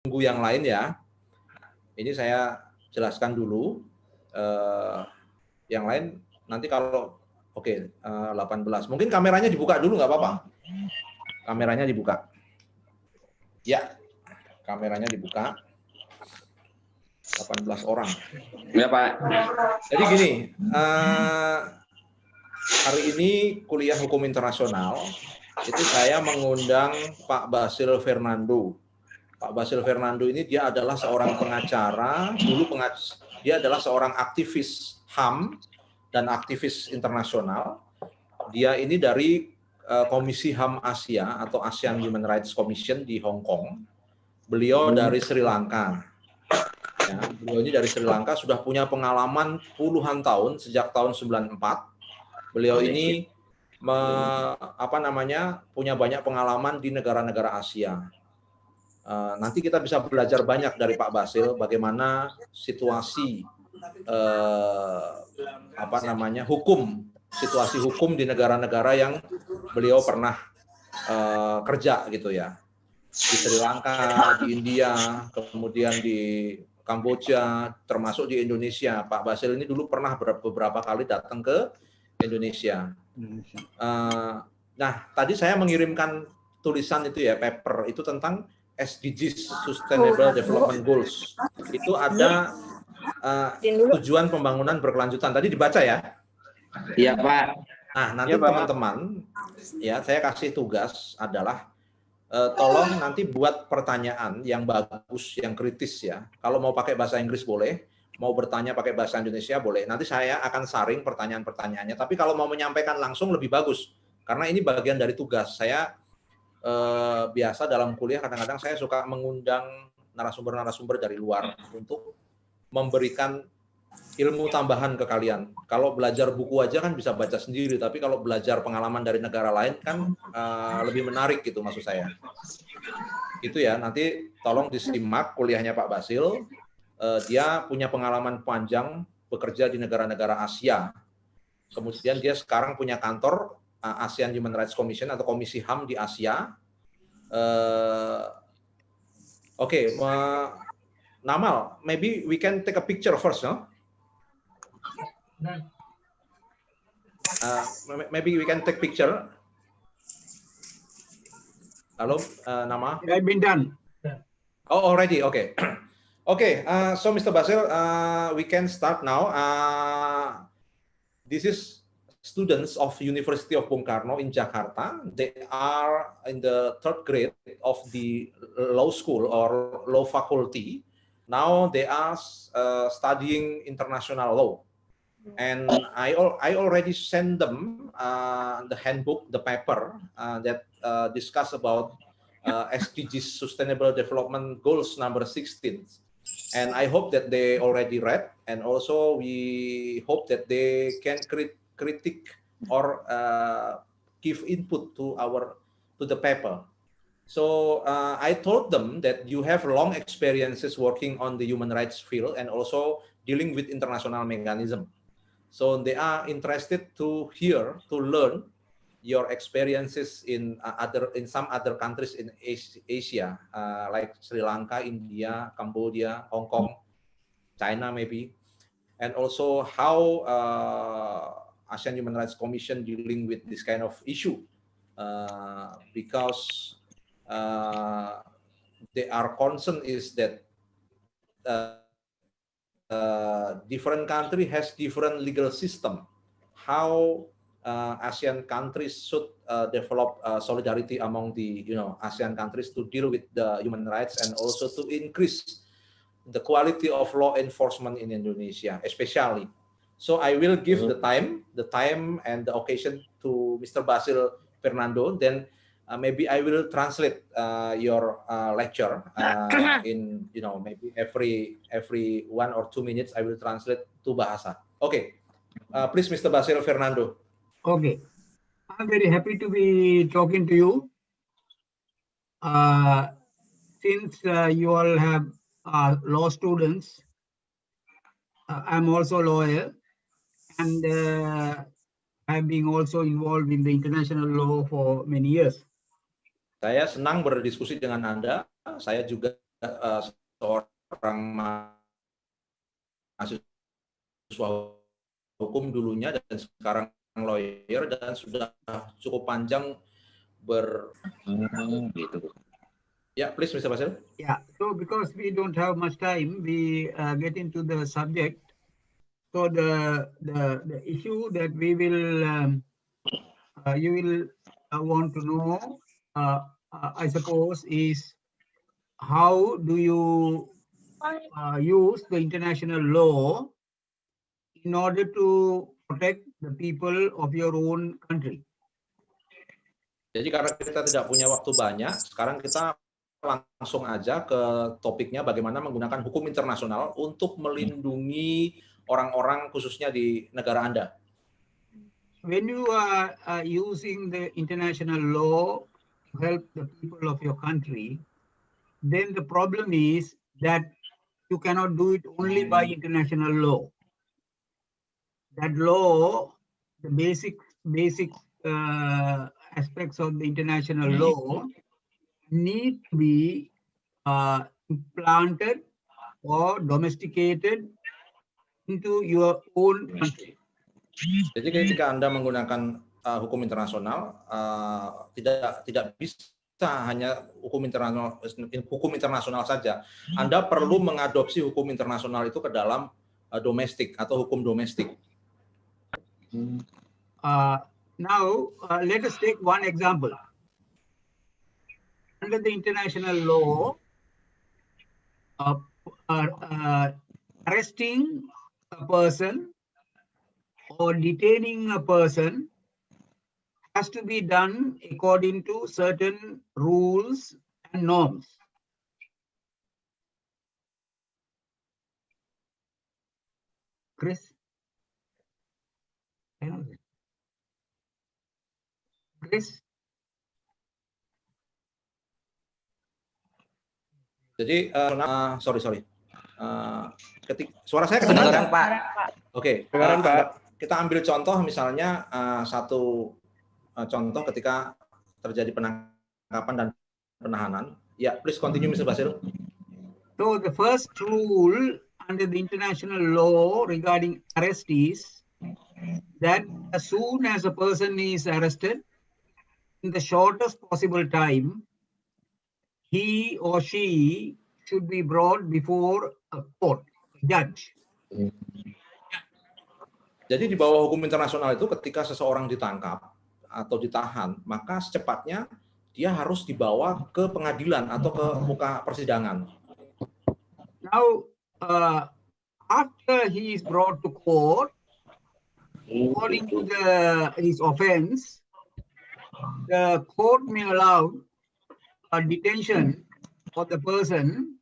tunggu yang lain ya. Ini saya jelaskan dulu. Yang lain nanti kalau oke, 18. Mungkin kameranya dibuka dulu nggak apa-apa. Kameranya dibuka. Ya, kameranya dibuka. 18 orang. Ya Pak. Jadi gini, hari ini kuliah hukum internasional itu saya mengundang Pak Basil Fernando. Pak Basil Fernando ini dia adalah seorang pengacara, dia adalah seorang aktivis HAM dan aktivis internasional. Dia ini dari Komisi HAM Asia atau ASEAN Human Rights Commission di Hong Kong. Beliau dari Sri Lanka. Ya, beliau ini dari Sri Lanka sudah punya pengalaman puluhan tahun sejak tahun 94. Beliau ini punya banyak pengalaman di negara-negara Asia. Nanti kita bisa belajar banyak dari Pak Basil bagaimana situasi situasi hukum di negara-negara yang beliau pernah kerja gitu ya. Di Sri Lanka, di India, kemudian di Kamboja, termasuk di Indonesia. Pak Basil ini dulu pernah beberapa kali datang ke Indonesia. Nah, tadi saya mengirimkan tulisan itu ya, paper itu tentang SDGs, Sustainable Development Goals. Itu ada tujuan pembangunan berkelanjutan. Tadi dibaca ya? Iya Pak. Nah, nanti teman-teman, ya saya kasih tugas adalah tolong nanti buat pertanyaan yang bagus, yang kritis ya. Kalau mau pakai bahasa Inggris boleh, mau bertanya pakai bahasa Indonesia boleh. Nanti saya akan saring pertanyaan-pertanyaannya. Tapi kalau mau menyampaikan langsung lebih bagus, karena ini bagian dari tugas. Saya biasa dalam kuliah kadang-kadang saya suka mengundang narasumber-narasumber dari luar untuk memberikan ilmu tambahan ke kalian. Kalau belajar buku aja kan bisa baca sendiri, tapi kalau belajar pengalaman dari negara lain kan lebih menarik gitu maksud saya. Itu ya, nanti tolong disimak kuliahnya Pak Basil. Dia punya pengalaman panjang bekerja di negara-negara Asia. Kemudian dia sekarang punya kantor ASEAN Human Rights Commission atau Komisi HAM di Asia. Oke, Namal, maybe we can take a picture first, no? Maybe we can take picture. Hello, Nama? It has been done. Oh, already. Okay. Okay. So, Mr. Basil, we can start now. This is students of University of Bung Karno in Jakarta. They are in the 3rd grade of the law school or law faculty. Now they are studying international law. And I already sent them the handbook, the paper that discuss about SDGs Sustainable Development Goals number 16. And I hope that they already read, and also we hope that they can critique or give input to the paper. So I told them that you have long experiences working on the human rights field and also dealing with international mechanism. So they are interested to hear, to learn your experiences in some other countries in Asia, like Sri Lanka, India, Cambodia, Hong Kong, China maybe, and also how ASEAN Human Rights Commission dealing with this kind of issue, because our concern is that different country has different legal system. How ASEAN countries should develop solidarity among the ASEAN countries to deal with the human rights and also to increase the quality of law enforcement in Indonesia, especially. So I will give the time and the occasion to Mr. Basil Fernando. Then maybe I will translate your lecture in maybe every 1 or 2 minutes I will translate to bahasa. Okay, please, Mr. Basil Fernando. Okay, I'm very happy to be talking to you. Since you all have law students, I'm also a lawyer, and I've been also involved in the international law for many years. Saya senang berdiskusi dengan Anda. Saya juga seorang mahasiswa hukum dulunya dan sekarang lawyer dan sudah cukup panjang Gitu. Ya, please, Mr. Basil. Yeah, so because we don't have much time, we get into the subject. So the issue that we will you will want to know, I suppose, is how do you use the international law in order to protect the people of your own country? Jadi karena kita tidak punya waktu banyak, sekarang kita langsung aja ke topiknya bagaimana menggunakan hukum internasional untuk melindungi orang-orang khususnya di negara Anda. When you are using the international law to help the people of your country, then the problem is that you cannot do it only by international law. That law, the basic aspects of the international law need to be implanted or domesticated into your own country. Jadi ketika Anda menggunakan hukum internasional, tidak bisa hanya hukum internasional saja. Anda perlu mengadopsi hukum internasional itu ke dalam domestik atau hukum domestik. Now, let us take one example. Under the international law, arresting a person or detaining a person has to be done according to certain rules and norms. Chris? Chris? Jadi, sorry. Suara saya kedengaran, Pak. Oke, kita ambil contoh misalnya satu contoh ketika terjadi penangkapan dan penahanan. Ya, please continue, Mr. Basil. So the first rule under the international law regarding arrestees, that as soon as a person is arrested, in the shortest possible time, he or she should be brought before a court, a judge. Jadi di bawah hukum internasional itu ketika seseorang ditangkap atau ditahan, maka secepatnya dia harus dibawa ke pengadilan atau ke muka persidangan. Now, after he is brought to court, according to his offense, the court may allow a detention of the person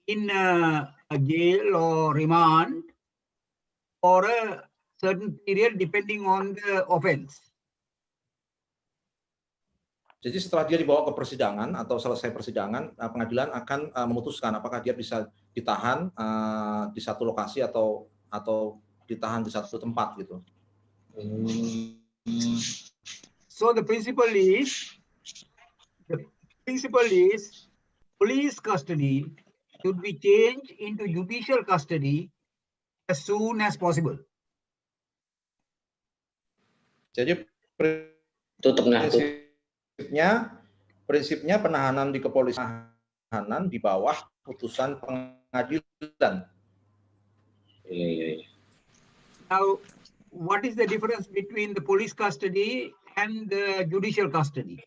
in a jail or remand for a certain period depending on the offense. Jadi setelah dia dibawa ke persidangan atau selesai persidangan, pengadilan akan memutuskan apakah dia bisa ditahan di satu lokasi atau ditahan di satu tempat gitu. So the principle is police custody should be changed into judicial custody as soon as possible. Jadi prinsipnya penahanan di kepolisian di bawah putusan pengadilan. Now, what is the difference between the police custody and the judicial custody?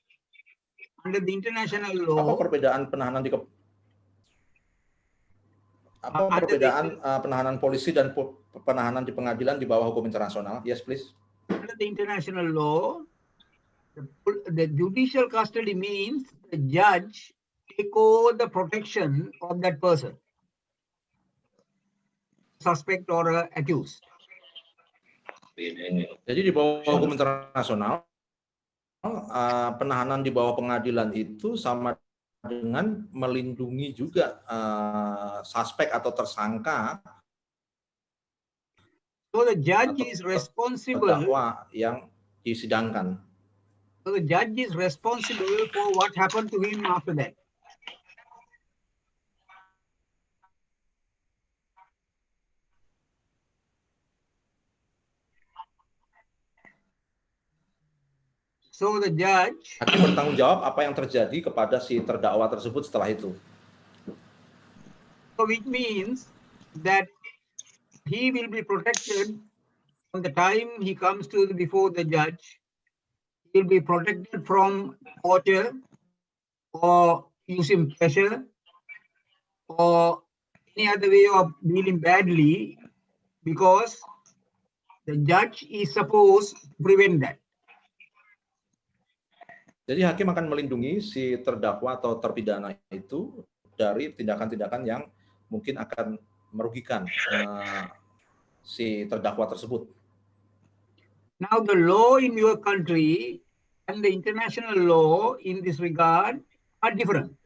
Under the international law, Apa perbedaan penahanan polisi dan penahanan di pengadilan di bawah hukum internasional? Yes, please. under the international law, the judicial custody means the judge take over the protection of that person, suspect or accused. Jadi di bawah hukum internasional, penahanan di bawah pengadilan itu sama dengan melindungi juga suspek atau tersangka. So the judge is responsible. Terdakwa yang disidangkan. So the judge is responsible for what happened to him after that. So the judge Hakim bertanggung jawab apa yang terjadi kepada si terdakwa tersebut setelah itu. So which means that he will be protected from the time he comes to before the judge. He will be protected from torture or using pressure or any other way of dealing badly, because the judge is supposed to prevent that. Jadi hakim akan melindungi si terdakwa atau terpidana itu dari tindakan-tindakan yang mungkin akan merugikan si terdakwa tersebut. Now the law in your country and the international law in this regard are different.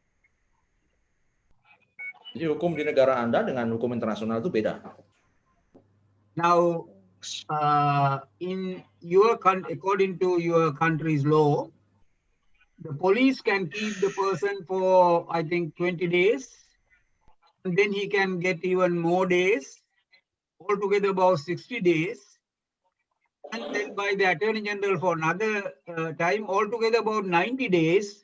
Jadi hukum di negara Anda dengan hukum internasional itu beda. Now, in your country, according to your country's law, the police can keep the person for, I think, 20 days, and then he can get even more days, altogether about 60 days, and then by the Attorney General for another time, altogether about 90 days,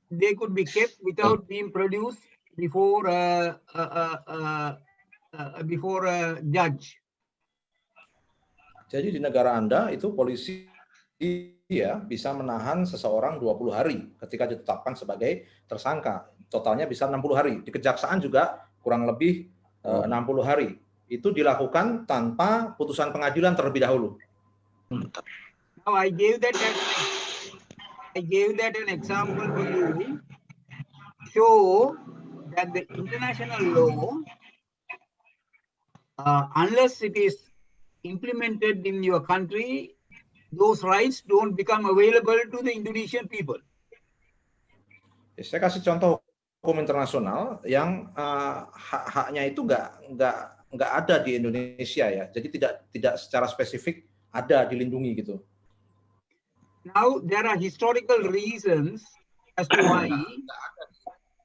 they could be kept without being produced before a judge. Jadi di negara Anda itu polisi ya bisa menahan seseorang 20 hari ketika ditetapkan sebagai tersangka. Totalnya bisa 60 hari. Di kejaksaan juga kurang lebih 60 hari. Itu dilakukan tanpa putusan pengadilan terlebih dahulu. Now I gave that an example to you, show that the international law, unless it is implemented in your country, those rights don't become available to the Indonesian people. Saya kasih contoh hukum internasional yang hak-haknya itu nggak ada di Indonesia ya. Jadi tidak secara spesifik ada dilindungi gitu. Now there are historical reasons as to why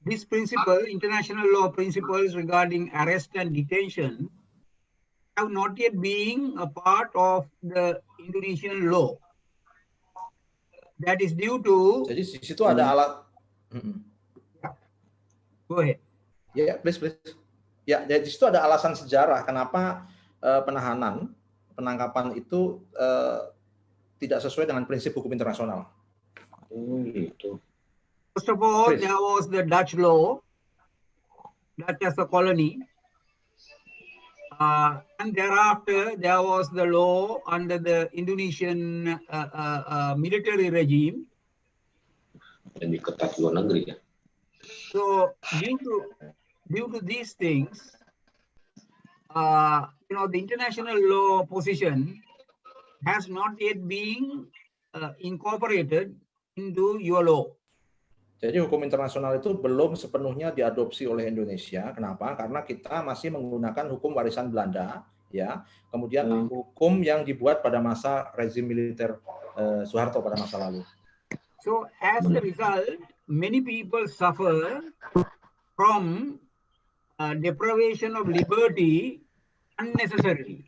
this principle, international law principles regarding arrest and detention, have not yet been a part of the Indonesian law. That is due to. Jadi di situ ada alat. Go ahead. Ya, please. Ya, di situ ada alasan sejarah kenapa penangkapan itu tidak sesuai dengan prinsip hukum internasional. First of all, Please. there was the Dutch law, Dutch as a colony. And thereafter, there was the law under the Indonesian military regime. Lebih ketat luar negeri ya. So due to these things, the international law position has not yet been incorporated into your law. Jadi hukum internasional itu belum sepenuhnya diadopsi oleh Indonesia. Kenapa? Karena kita masih menggunakan hukum warisan Belanda, ya. Kemudian hukum yang dibuat pada masa rezim militer Soeharto pada masa lalu. So as a result, many people suffer from deprivation of liberty unnecessarily.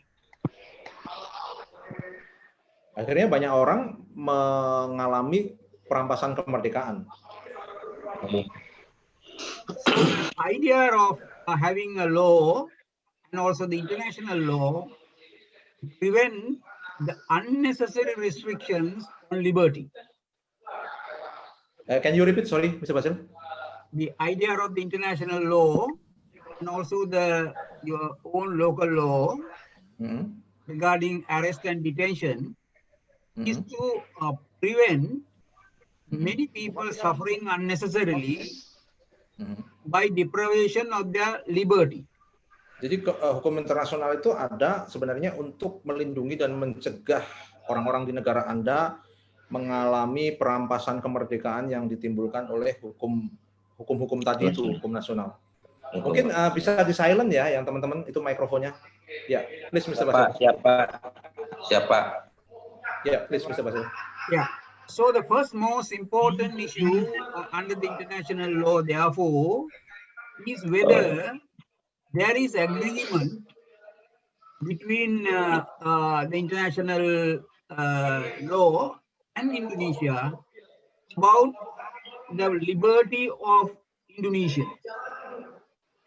Akhirnya banyak orang mengalami perampasan kemerdekaan. So the idea of having a law and also the international law to prevent the unnecessary restrictions on liberty. Can you repeat? Sorry, Mr. Basil. The idea of the international law and also your own local law regarding arrest and detention is to prevent many people suffering unnecessarily by deprivation of their liberty. Jadi hukum internasional itu ada sebenarnya untuk melindungi dan mencegah orang-orang di negara Anda mengalami perampasan kemerdekaan yang ditimbulkan oleh hukum-hukum tadi itu, hukum nasional. Mungkin bisa di silent ya, yang teman-teman itu mikrofonnya. Ya, please Mr. Basil. Siapa? Ya, please Mr. Basil. Yeah. So the first most important issue under the international law, therefore, is whether there is agreement between the international law and Indonesia about the liberty of Indonesians.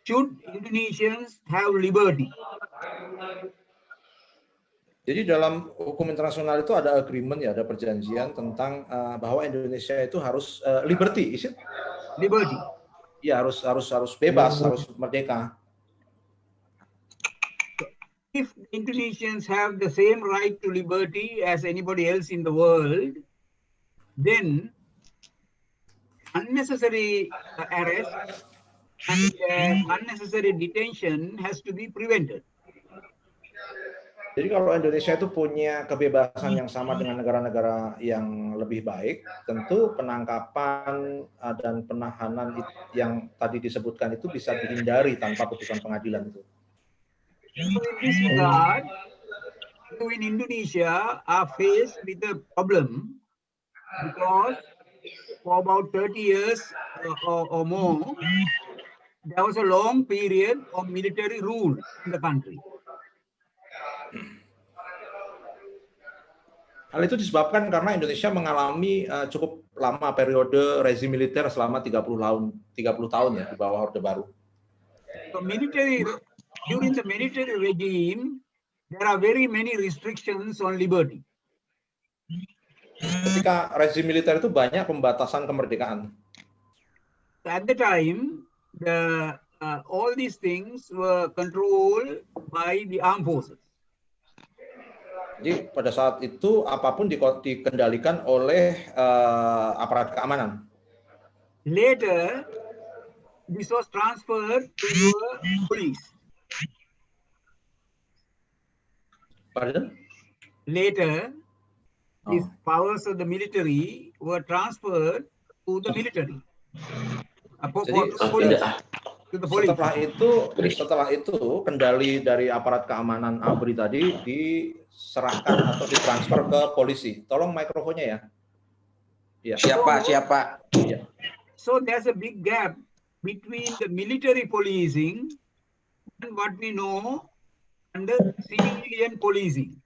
Should Indonesians have liberty? Jadi dalam hukum internasional itu ada agreement ya, ada perjanjian tentang bahwa Indonesia itu harus liberty, is it? Liberty. Ya, harus bebas, harus merdeka. If Indonesians have the same right to liberty as anybody else in the world, then unnecessary arrest and unnecessary detention has to be prevented. Jadi kalau Indonesia itu punya kebebasan yang sama dengan negara-negara yang lebih baik, tentu penangkapan dan penahanan yang tadi disebutkan itu bisa dihindari tanpa putusan pengadilan itu. So in this regard, in Indonesia are faced with a problem because for about 30 years or more, there was a long period of military rule in the country. Hal itu disebabkan karena Indonesia mengalami cukup lama periode rezim militer selama 30 tahun ya di bawah Orde Baru. So during the military regime, there are very many restrictions on liberty. Ketika rezim militer itu banyak pembatasan kemerdekaan. At the time, all these things were controlled by the armed forces. Jadi pada saat itu apapun dikendalikan oleh aparat keamanan. Later, this was transferred to the police. Pardon? Later, these powers of the military were transferred to the military. Setelah itu kendali dari aparat keamanan ABRI tadi diserahkan atau ditransfer ke polisi. Tolong mikrofonnya ya. Ya. Siapa? Ya. So there's a big gap between the military policing and what we know under civilian policing.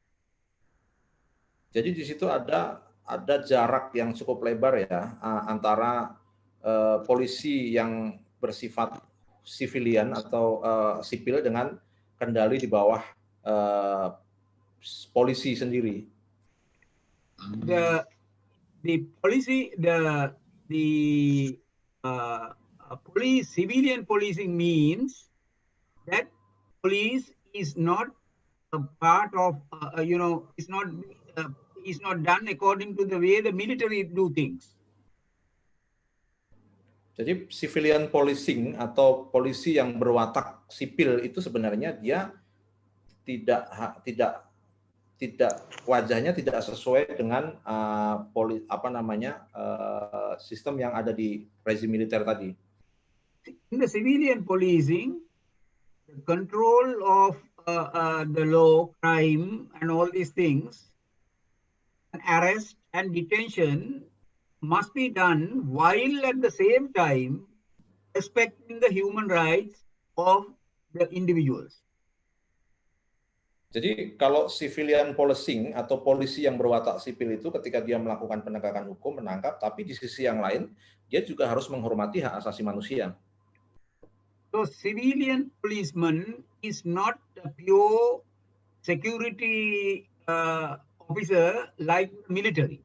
Jadi di situ ada jarak yang cukup lebar ya antara polisi yang bersifat sivilian atau sipil dengan kendali di bawah polisi sendiri. The police civilian policing means that police is not a part of is not done according to the way the military do things. Jadi civilian policing atau polisi yang berwatak sipil itu sebenarnya dia tidak wajahnya tidak sesuai dengan sistem yang ada di rezim militer tadi. In the civilian policing, the control of the law, crime, and all these things, and arrest and detention must be done while at the same time respecting the human rights of the individuals. Jadi kalau civilian policing atau polisi yang berwatak sipil itu ketika dia melakukan penegakan hukum, menangkap, tapi di sisi yang lain dia juga harus menghormati hak asasi manusia. So civilian policeman is not a pure security officer like military.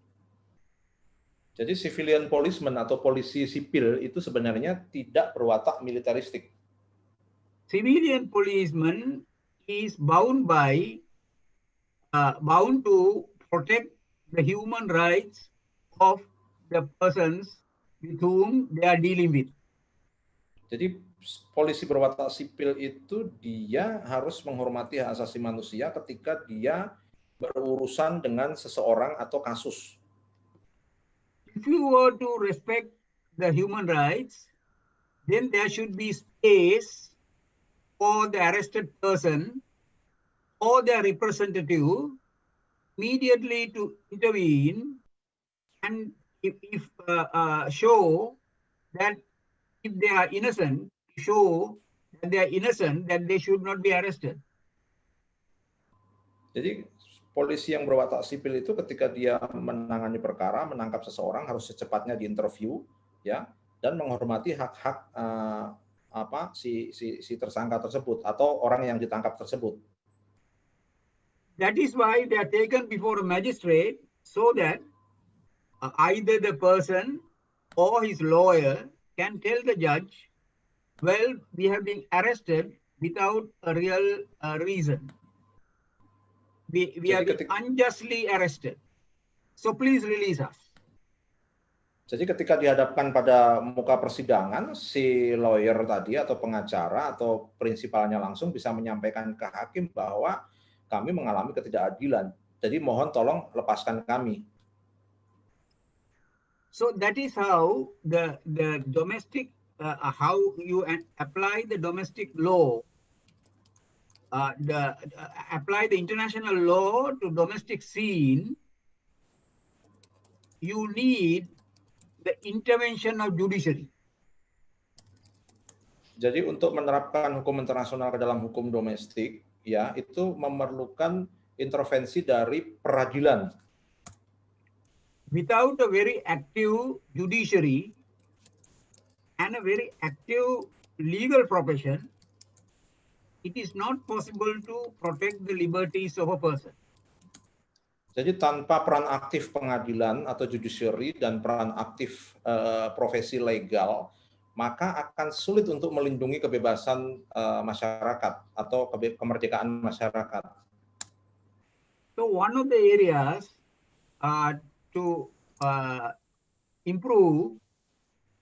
Jadi civilian policeman atau polisi sipil itu sebenarnya tidak berwatak militeristik. Civilian policeman is bound to protect the human rights of the persons with whom they are dealing with. Jadi polisi berwatak sipil itu dia harus menghormati hak asasi manusia ketika dia berurusan dengan seseorang atau kasus. If you were to respect the human rights, then there should be space for the arrested person or their representative immediately to intervene and if show that if they are innocent, show that they are innocent, that they should not be arrested. Jadi polisi yang berwatak sipil itu ketika dia menangani perkara, menangkap seseorang harus secepatnya diinterview, ya, dan menghormati hak-hak si tersangka tersebut atau orang yang ditangkap tersebut. That is why they are taken before a magistrate so that either the person or his lawyer can tell the judge, well, we have been arrested without a real reason. We have been unjustly arrested. So please release us. Jadi ketika dihadapkan pada muka persidangan, si lawyer tadi atau pengacara atau prinsipalnya langsung bisa menyampaikan ke hakim bahwa kami mengalami ketidakadilan. Jadi mohon tolong lepaskan kami. So that is how the domestic, how you apply the domestic law, apply the international law to domestic scene. You need the intervention of judiciary. Jadi untuk menerapkan hukum internasional ke dalam hukum domestik, ya itu memerlukan intervensi dari peradilan. Without a very active judiciary and a very active legal profession, it is not possible to protect the liberties of a person. Jadi tanpa peran aktif pengadilan atau judiciary dan peran aktif profesi legal, maka akan sulit untuk melindungi kebebasan masyarakat atau kemerdekaan masyarakat. So one of the areas to improve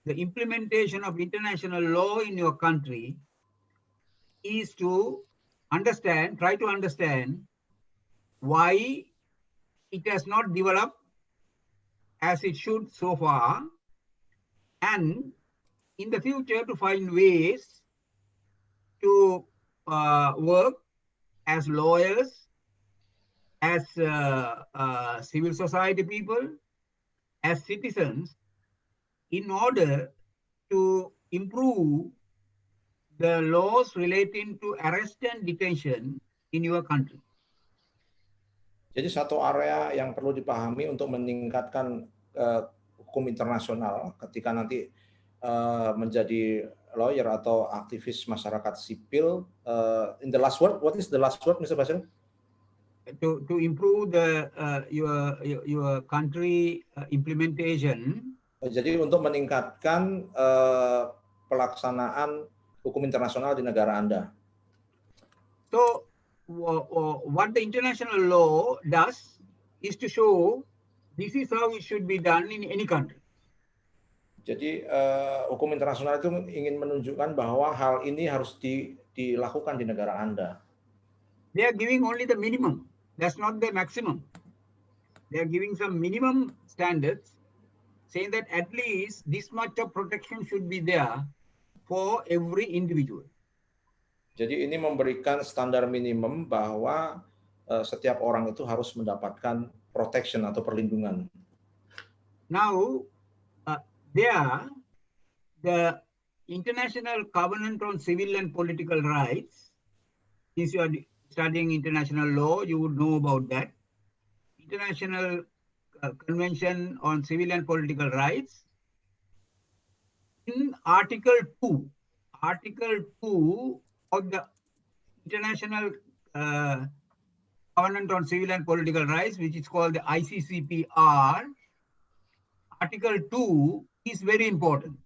the implementation of international law in your country is to try to understand why it has not developed as it should so far, and in the future to find ways to work as lawyers, as civil society people, as citizens, in order to improve the laws relating to arrest and detention in your country. Jadi satu area yang perlu dipahami untuk meningkatkan hukum internasional ketika nanti menjadi lawyer atau aktivis masyarakat sipil. In the last word, what is the last word, Mr. Basir? To improve the your country implementation. Jadi untuk meningkatkan pelaksanaan hukum internasional di negara Anda. So what the international law does is to show this is how it should be done in any country. Jadi hukum internasional itu ingin menunjukkan bahwa hal ini harus dilakukan di negara Anda. They are giving only the minimum. That's not the maximum. They are giving some minimum standards, saying that at least this much of protection should be there for every individual. Jadi ini memberikan standar minimum bahwa setiap orang itu harus mendapatkan protection atau perlindungan. Now, the International Covenant on Civil and Political Rights, since you are studying international law, you would know about that. International Convention on Civil and Political Rights, in Article 2 of the International Covenant on Civil and Political Rights, which is called the ICCPR, Article 2 is very important.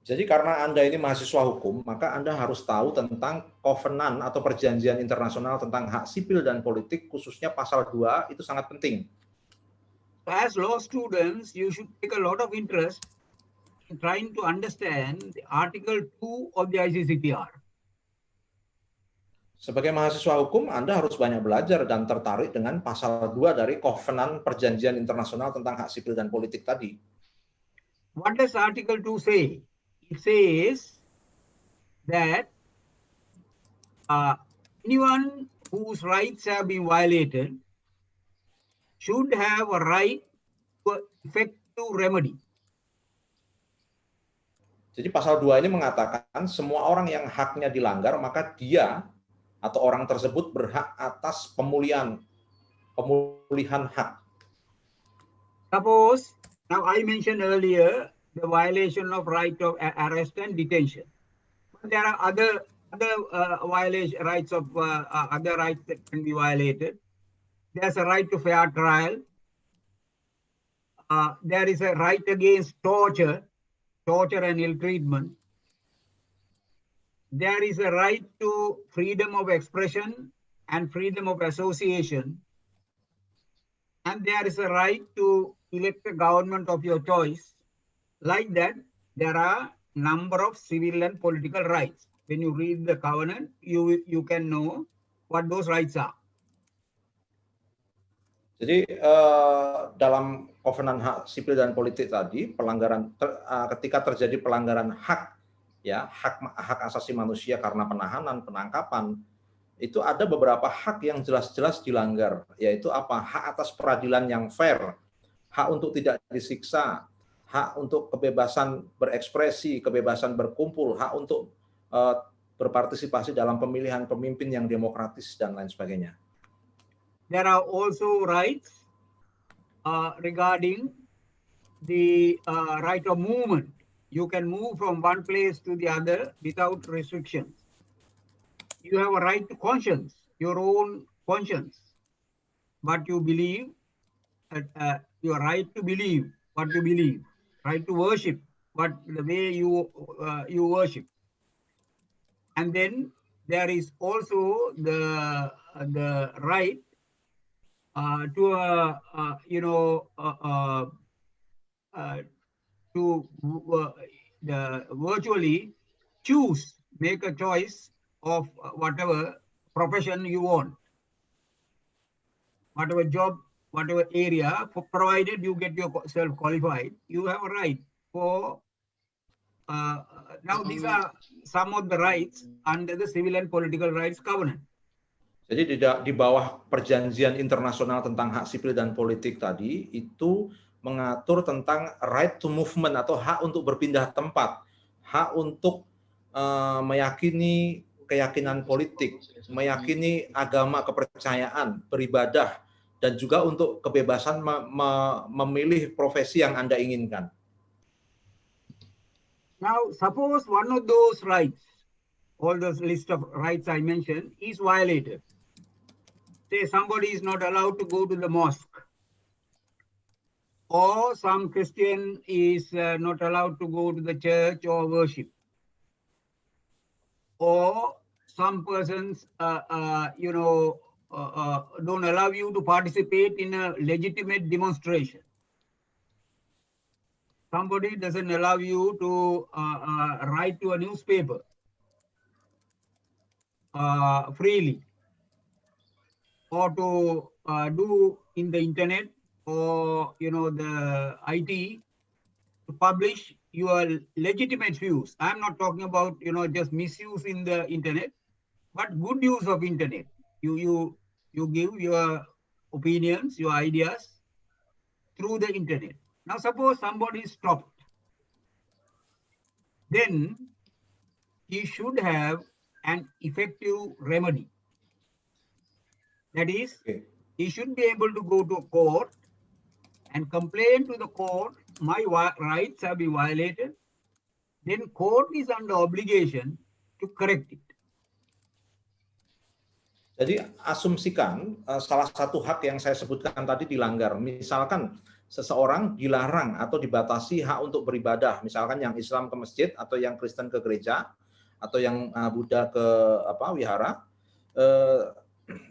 Jadi karena Anda ini mahasiswa hukum, maka Anda harus tahu tentang kovenan atau perjanjian internasional tentang hak sipil dan politik, khususnya pasal 2, itu sangat penting. As law students, you should take a lot of interest in trying to understand the Article 2 of the ICCPR. Sebagai mahasiswa hukum, Anda harus banyak belajar dan tertarik dengan pasal 2 dari kovenan perjanjian internasional tentang hak sipil dan politik tadi. What does Article 2 say? It says that anyone whose rights have been violated should have a right to effective remedy. Jadi pasal 2 ini mengatakan semua orang yang haknya dilanggar, maka dia atau orang tersebut berhak atas pemulihan hak. Suppose, now I mentioned earlier the violation of right of arrest and detention. But there are other rights of other rights that can be violated. There's a right to fair trial. There is a right against torture and ill treatment. There is a right to freedom of expression and freedom of association. And there is a right to elect a government of your choice. Like that, there are number of civil and political rights. When you read the covenant, you can know what those rights are. Jadi dalam kovenan hak sipil dan politik tadi, ketika terjadi pelanggaran hak, ya hak asasi manusia karena penahanan, penangkapan, itu ada beberapa hak yang jelas-jelas dilanggar, yaitu apa? Hak atas peradilan yang fair, hak untuk tidak disiksa, hak untuk kebebasan berekspresi, kebebasan berkumpul, hak untuk berpartisipasi dalam pemilihan pemimpin yang demokratis dan lain sebagainya. There are also rights regarding the right of movement. You can move from one place to the other without restrictions. You have a right to conscience, your own conscience, what you believe, your right to believe what you believe, right to worship the way you worship. And then there is also the right virtually make a choice of whatever profession you want, whatever job, whatever area, provided you get yourself qualified, you have a right for. Now these are some of the rights under the Civil and Political Rights Covenant. Jadi di bawah perjanjian internasional tentang hak sipil dan politik tadi, itu mengatur tentang right to movement atau hak untuk berpindah tempat, hak untuk meyakini keyakinan politik, meyakini agama, kepercayaan, beribadah, dan juga untuk kebebasan memilih profesi yang Anda inginkan. Now, suppose one of those rights, all those list of rights I mentioned, is violated. Say somebody is not allowed to go to the mosque, or some Christian is not allowed to go to the church or worship, or some persons don't allow you to participate in a legitimate demonstration. Somebody doesn't allow you to write to a newspaper freely, or to do in the internet or the IT to publish your legitimate views. I'm not talking about just misuse in the internet, but good use of internet. You give your opinions, your ideas through the internet. Now suppose somebody is stopped, then he should have an effective remedy. That is, he should be able to go to court and complain to the court, my rights have been violated. Then court is under obligation to correct it. Jadi asumsikan salah satu hak yang saya sebutkan tadi dilanggar. Misalkan seseorang dilarang atau dibatasi hak untuk beribadah. Misalkan yang Islam ke masjid atau yang Kristen ke gereja atau yang Buddha ke wihara.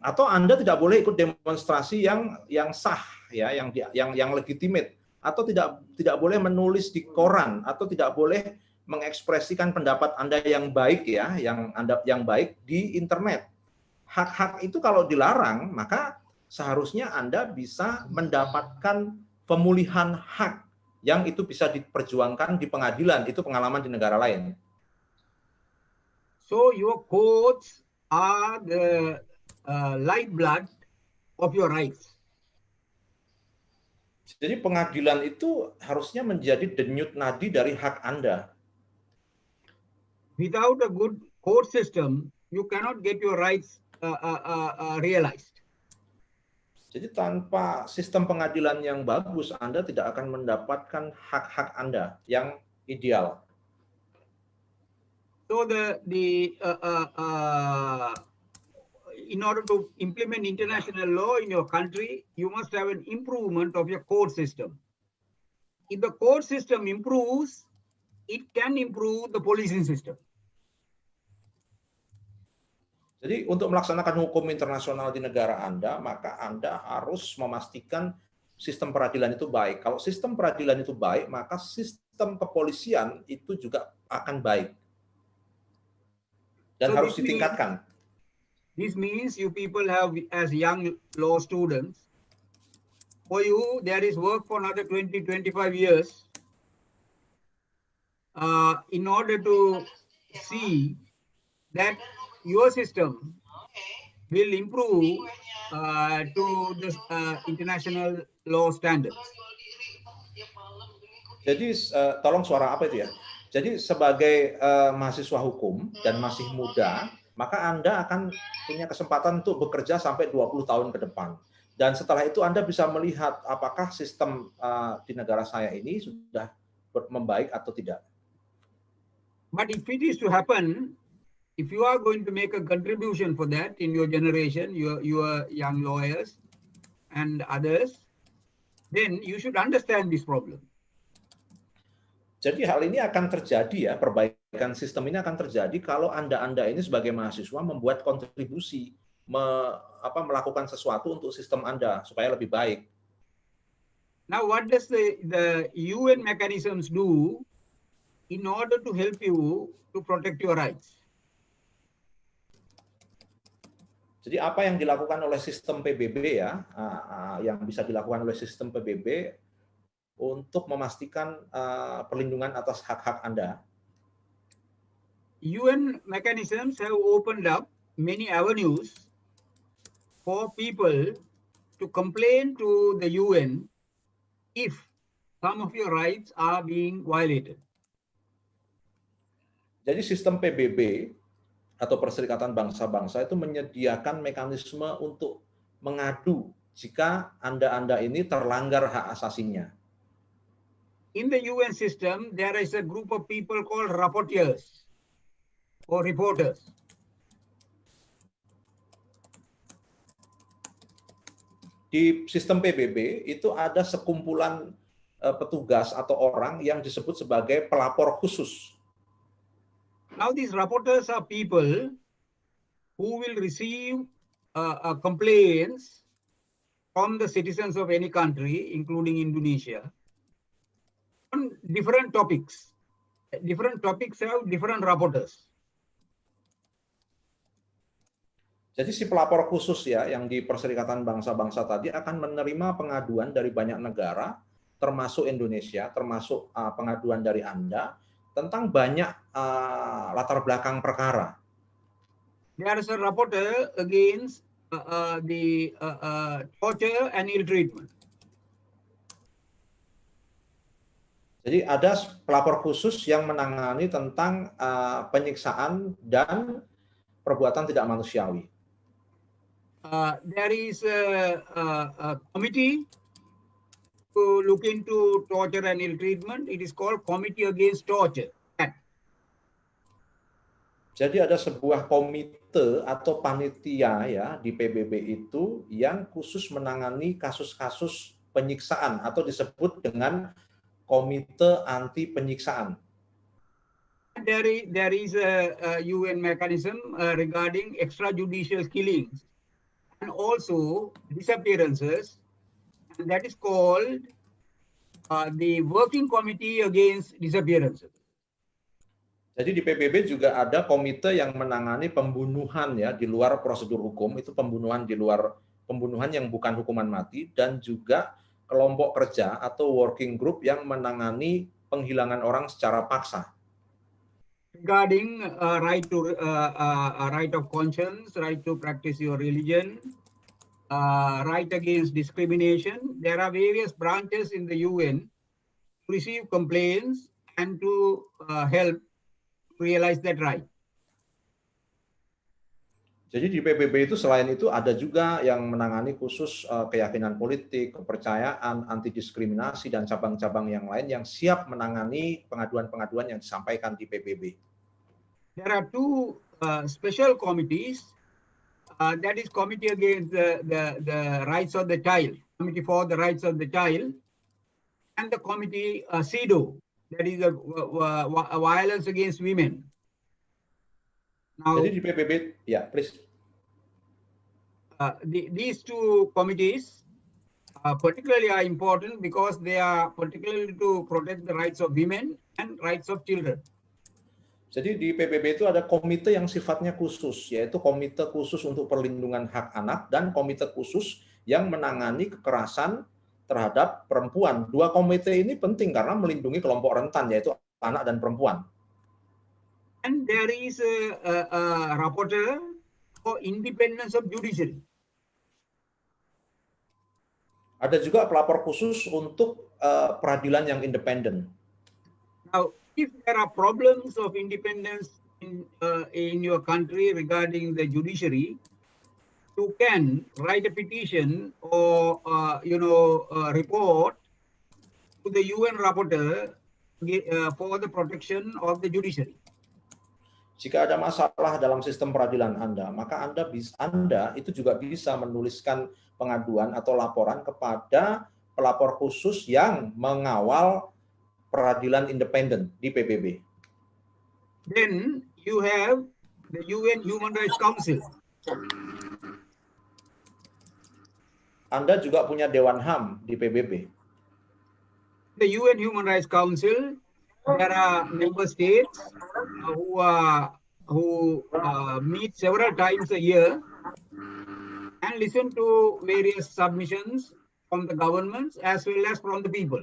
Atau Anda tidak boleh ikut demonstrasi yang sah, ya, yang legitimate, atau tidak boleh menulis di koran, atau tidak boleh mengekspresikan pendapat Anda yang baik, ya, yang baik di internet. Hak-hak itu kalau dilarang, maka seharusnya Anda bisa mendapatkan pemulihan hak yang itu bisa diperjuangkan di pengadilan. Itu pengalaman di negara lain. So your courts are the lifeblood of your rights. Jadi pengadilan itu harusnya menjadi denyut nadi dari hak Anda. Without a good court system, you cannot get your rights realized. Jadi tanpa sistem pengadilan yang bagus, Anda tidak akan mendapatkan hak-hak Anda yang ideal. So in order to implement international law in your country, you must have an improvement of your court system. If the court system improves, it can improve the policing system. Jadi untuk melaksanakan hukum internasional di negara Anda, maka Anda harus memastikan sistem peradilan itu baik. Kalau sistem peradilan itu baik, maka sistem kepolisian itu juga akan baik. Dan harus ditingkatkan. This means you people have, as young law students, for you, there is work for another 20-25 years in order to see that your system will improve to the international law standards. Jadi tolong suara apa itu ya? Jadi sebagai mahasiswa hukum dan masih muda, maka Anda akan punya kesempatan untuk bekerja sampai 20 tahun ke depan. Dan setelah itu Anda bisa melihat apakah sistem di negara saya ini sudah membaik atau tidak. But if it is to happen, if you are going to make a contribution for that in your generation, your young lawyers and others, then you should understand this problem. Jadi hal ini akan terjadi ya, perbaikan sistem ini akan terjadi kalau Anda ini sebagai mahasiswa membuat kontribusi, melakukan sesuatu untuk sistem Anda supaya lebih baik. Now, what does the UN mechanisms do in order to help you to protect your rights? Jadi apa yang dilakukan oleh sistem PBB ya, yang bisa dilakukan oleh sistem PBB untuk memastikan perlindungan atas hak-hak Anda? UN mechanisms have opened up many avenues for people to complain to the UN if some of your rights are being violated. Jadi sistem PBB atau Perserikatan Bangsa-Bangsa itu menyediakan mekanisme untuk mengadu jika Anda ini terlanggar hak asasinya. In the UN system, there is a group of people called rapporteurs or reporters. Di sistem PBB itu ada sekumpulan petugas atau orang yang disebut sebagai pelapor khusus. Now these rapporteurs are people who will receive complaints from the citizens of any country, including Indonesia, on different topics. Different topics have different rapporteurs. Jadi si pelapor khusus ya yang di Perserikatan Bangsa-Bangsa tadi akan menerima pengaduan dari banyak negara, termasuk Indonesia, termasuk pengaduan dari Anda tentang banyak latar belakang perkara. There is a rapporteur against the torture and ill treatment. Jadi ada pelapor khusus yang menangani tentang penyiksaan dan perbuatan tidak manusiawi. There is a committee to look into torture and ill treatment. It is called Committee Against Torture. Jadi ada sebuah komite atau panitia ya di PBB itu yang khusus menangani kasus-kasus penyiksaan atau disebut dengan Komite Anti Penyiksaan. There is a UN mechanism regarding extrajudicial killings and also disappearances, and that is called the Working Committee Against Disappearances. Jadi di PBB juga ada komite yang menangani pembunuhan ya di luar prosedur hukum, itu pembunuhan di luar pembunuhan yang bukan hukuman mati, dan juga kelompok kerja atau working group yang menangani penghilangan orang secara paksa. Regarding right of conscience, right to practice your religion, right against discrimination, there are various branches in the UN to receive complaints and to help realize that right. Jadi di PBB itu selain itu ada juga yang menangani khusus keyakinan politik, kepercayaan, anti diskriminasi dan cabang-cabang yang lain yang siap menangani pengaduan-pengaduan yang disampaikan di PBB. There are two special committees. That is Committee Against the Rights of the Child, Committee for the Rights of the Child, and the Committee CEDAW, that is the Violence Against Women. Now, Jadi di PBB, ya, please. These two committees particularly are important because they are particularly to protect the rights of women and rights of children. Jadi di PBB itu ada komite yang sifatnya khusus, yaitu komite khusus untuk perlindungan hak anak dan komite khusus yang menangani kekerasan terhadap perempuan. Dua komite ini penting karena melindungi kelompok rentan, yaitu anak dan perempuan. And there is a rapporteur for independence of judiciary. Ada juga pelapor khusus untuk peradilan yang independen. Now, if there are problems of independence in your country regarding the judiciary, you can write a petition or report to the UN rapporteur for the protection of the judiciary. Jika ada masalah dalam sistem peradilan Anda, maka Anda itu juga bisa menuliskan pengaduan atau laporan kepada pelapor khusus yang mengawal peradilan independen di PBB. Then you have the UN Human Rights Council. Anda juga punya Dewan HAM di PBB. The UN Human Rights Council, there are member states who meet several times a year and listen to various submissions from the governments as well as from the people.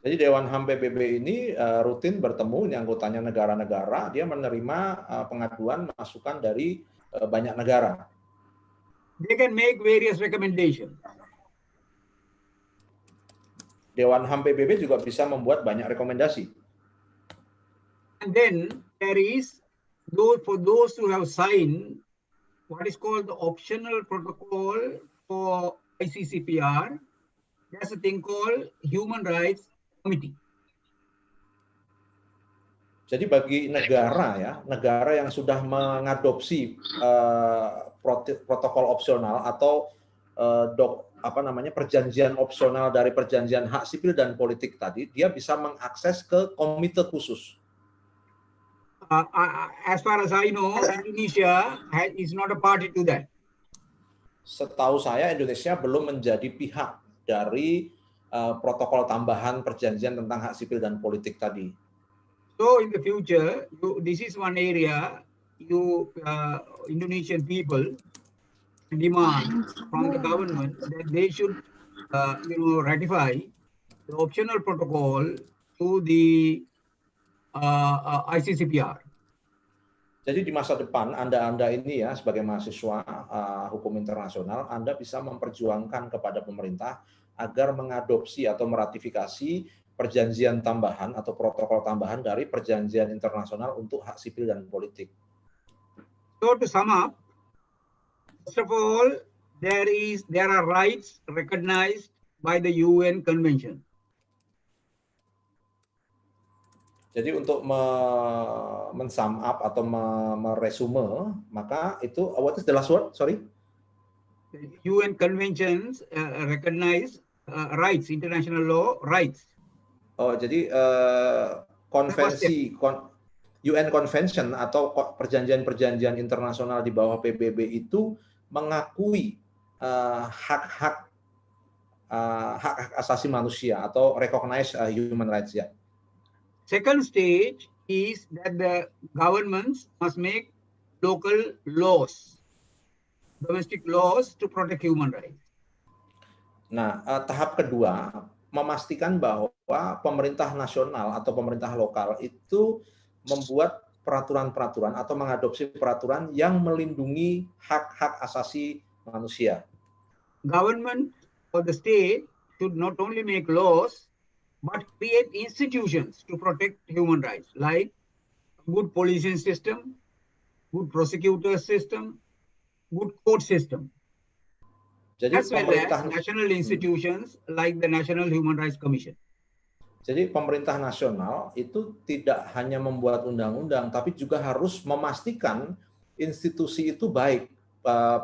Jadi Dewan HAM PBB ini rutin bertemu, ini anggotanya negara-negara, dia menerima pengaduan masukan dari banyak negara. They can make various recommendations. Dewan HAM PBB juga bisa membuat banyak rekomendasi. And then there is, for those who have signed what is called the optional protocol for ICCPR, there's a thing called Human Rights Committee. Jadi bagi negara yang sudah mengadopsi protokol opsional atau perjanjian opsional dari perjanjian hak sipil dan politik tadi, dia bisa mengakses ke komite khusus. As far as I know, Indonesia is not a party to that. Setahu saya Indonesia belum menjadi pihak dari protokol tambahan perjanjian tentang hak sipil dan politik tadi. So in the future, this is one area Indonesian people demand from the government that they should ratify the optional protocol to the ICCPR. Jadi di masa depan Anda ini ya sebagai mahasiswa hukum internasional, Anda bisa memperjuangkan kepada pemerintah agar mengadopsi atau meratifikasi perjanjian tambahan atau protokol tambahan dari perjanjian internasional untuk hak sipil dan politik. So to sum up, first of all, there are rights recognized by the UN Convention. Jadi untuk men-sum up atau meresume, maka itu what is the last word? Sorry. The UN conventions recognize rights, international law rights. Oh, jadi UN Convention atau perjanjian-perjanjian internasional di bawah PBB itu mengakui hak-hak asasi manusia atau recognize human rights ya. Second stage is that the governments must make local laws, domestic laws to protect human rights. Nah, tahap kedua memastikan bahwa pemerintah nasional atau pemerintah lokal itu membuat peraturan-peraturan atau mengadopsi peraturan yang melindungi hak-hak asasi manusia. Government or the state should not only make laws but create institutions to protect human rights, like good policing system, good prosecutor system, good court system, Jadi as well as pemerintah national institutions like the National Human Rights Commission. Jadi pemerintah nasional itu tidak hanya membuat undang-undang, tapi juga harus memastikan institusi itu baik,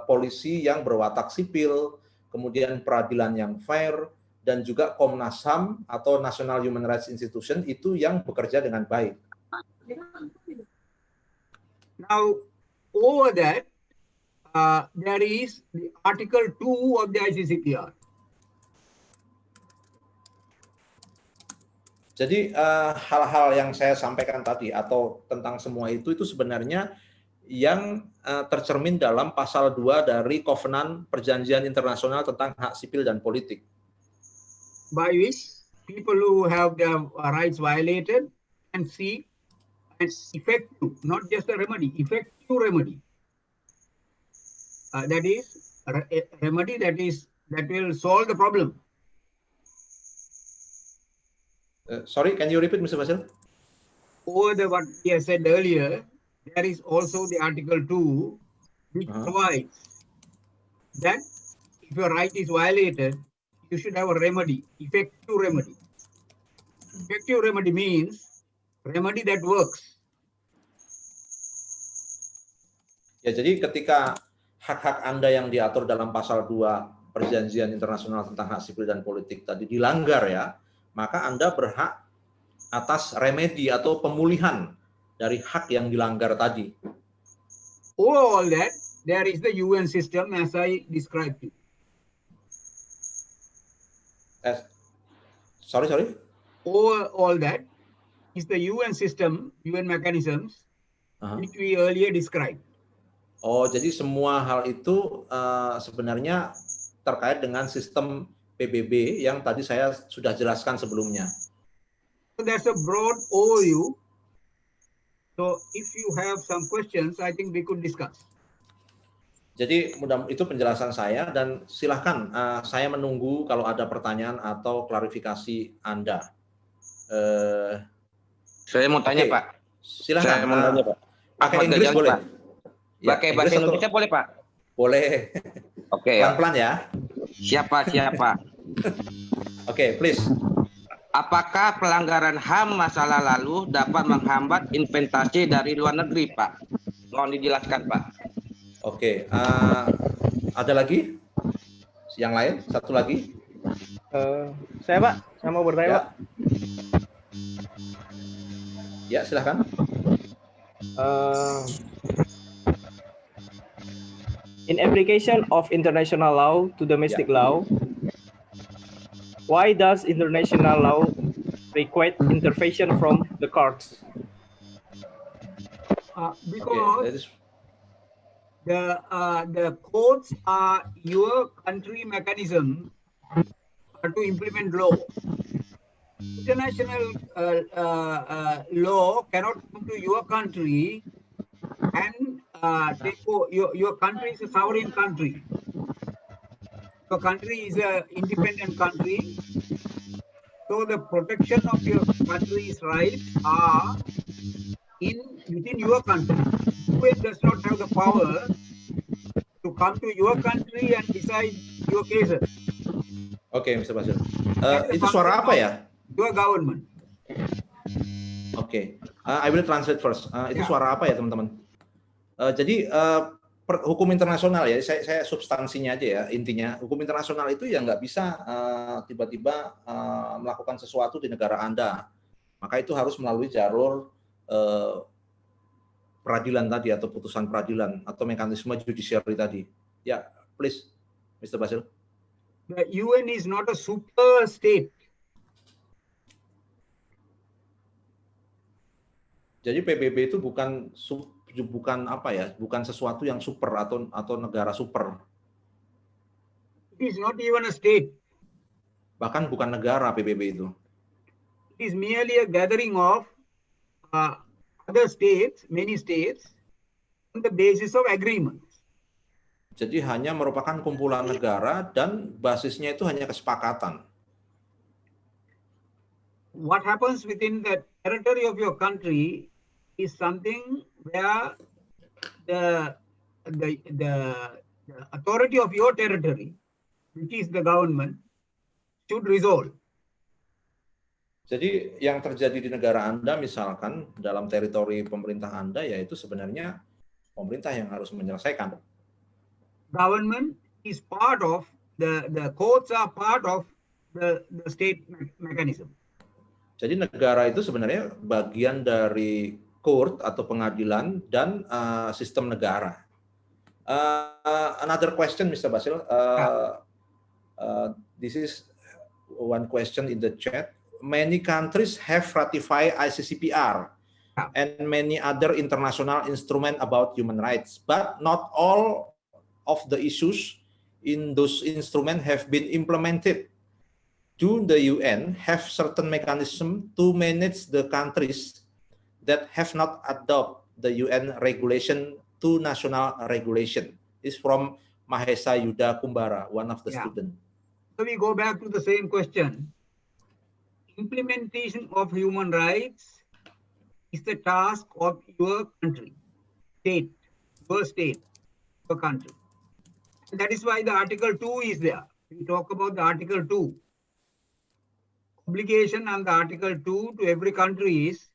polisi yang berwatak sipil, kemudian peradilan yang fair, dan juga Komnas HAM atau National Human Rights Institution itu yang bekerja dengan baik. Now, over that, there is the Article 2 of the ICCPR. Jadi hal-hal yang saya sampaikan tadi atau tentang semua itu sebenarnya yang tercermin dalam pasal 2 dari Kovenan Perjanjian Internasional tentang Hak Sipil dan Politik. By which people who have their rights violated can seek an effective, not just a remedy, effective remedy. That is a remedy that will solve the problem. Sorry, can you repeat, Mr. Basil? Over the what he has said earlier, there is also the Article 2, which provides that if your right is violated, you should have a remedy, effective remedy. Effective remedy means remedy that works. Ya, jadi ketika hak-hak Anda yang diatur dalam pasal 2 Perjanjian Internasional tentang Hak Sipil dan Politik tadi dilanggar ya, maka Anda berhak atas remedi atau pemulihan dari hak yang dilanggar tadi. All that, there is the UN system as I described it. Sorry. All that is the UN system, UN mechanisms, which we earlier described. Oh, jadi semua hal itu sebenarnya terkait dengan sistem PBB yang tadi saya sudah jelaskan sebelumnya. So that's a broad overview. So if you have some questions, I think we could discuss. Jadi itu penjelasan saya dan silahkan saya menunggu kalau ada pertanyaan atau klarifikasi Anda. Saya mau tanya, Pak. Silahkan. Saya mau tanya, Pak. Pakai Inggris Gajali, boleh? Pak. Pakai bahasa Indonesia boleh, Pak? Boleh. Oke. Pelan-pelan ya. Siapa? Oke, please. Apakah pelanggaran HAM masa lalu dapat menghambat investasi dari luar negeri, Pak? Mohon dijelaskan, Pak. Oke, ada lagi? Yang lain? Satu lagi? Saya, Pak. Saya mau bertanya, Ya. Pak. Ya, silakan. In application of international law to domestic law, why does international law require intervention from the courts? Because the courts are your country mechanism to implement law. International law cannot come to your country and your country is a sovereign country. Your country is an independent country. So the protection of your country's rights are within your country. UN does not have the power to come to your country and decide your cases. Oke, Mr. Basil. Itu suara apa ya? Your government. Oke, I will translate first. Itu suara apa ya, teman-teman? Jadi hukum internasional ya, saya substansinya aja ya, intinya hukum internasional itu ya nggak bisa tiba-tiba melakukan sesuatu di negara Anda. Maka itu harus melalui jalur peradilan tadi atau putusan peradilan atau mekanisme judiciary tadi. Ya, please, Mr. Basil. The UN is not a super state. Jadi PBB itu bukan apa ya, bukan sesuatu yang super atau negara super. It is not even a state. Bahkan bukan negara PBB itu. It is merely a gathering of other states, many states, on the basis of agreements. Jadi hanya merupakan kumpulan negara dan basisnya itu hanya kesepakatan. What happens within the territory of your country is something where the authority of your territory, which is the government, should resolve. Jadi yang terjadi di negara Anda misalkan dalam teritori pemerintah Anda yaitu sebenarnya pemerintah yang harus menyelesaikan. Government is part of the courts are part of the state mechanism. Jadi negara itu sebenarnya bagian dari court atau pengadilan dan sistem negara. Another question, Mr. Basil. This is one question in the chat. Many countries have ratified ICCPR and many other international instruments about human rights, but not all of the issues in those instruments have been implemented. Do the UN have certain mechanism to manage the countries that have not adopted the UN regulation to national regulation? Is from Mahesa Yuda Kumbara, one of the students. So we go back to the same question. Implementation of human rights is the task of your country, state, your country. And that is why the Article 2 is there. We talk about the Article 2. Obligation on the Article 2 to every country is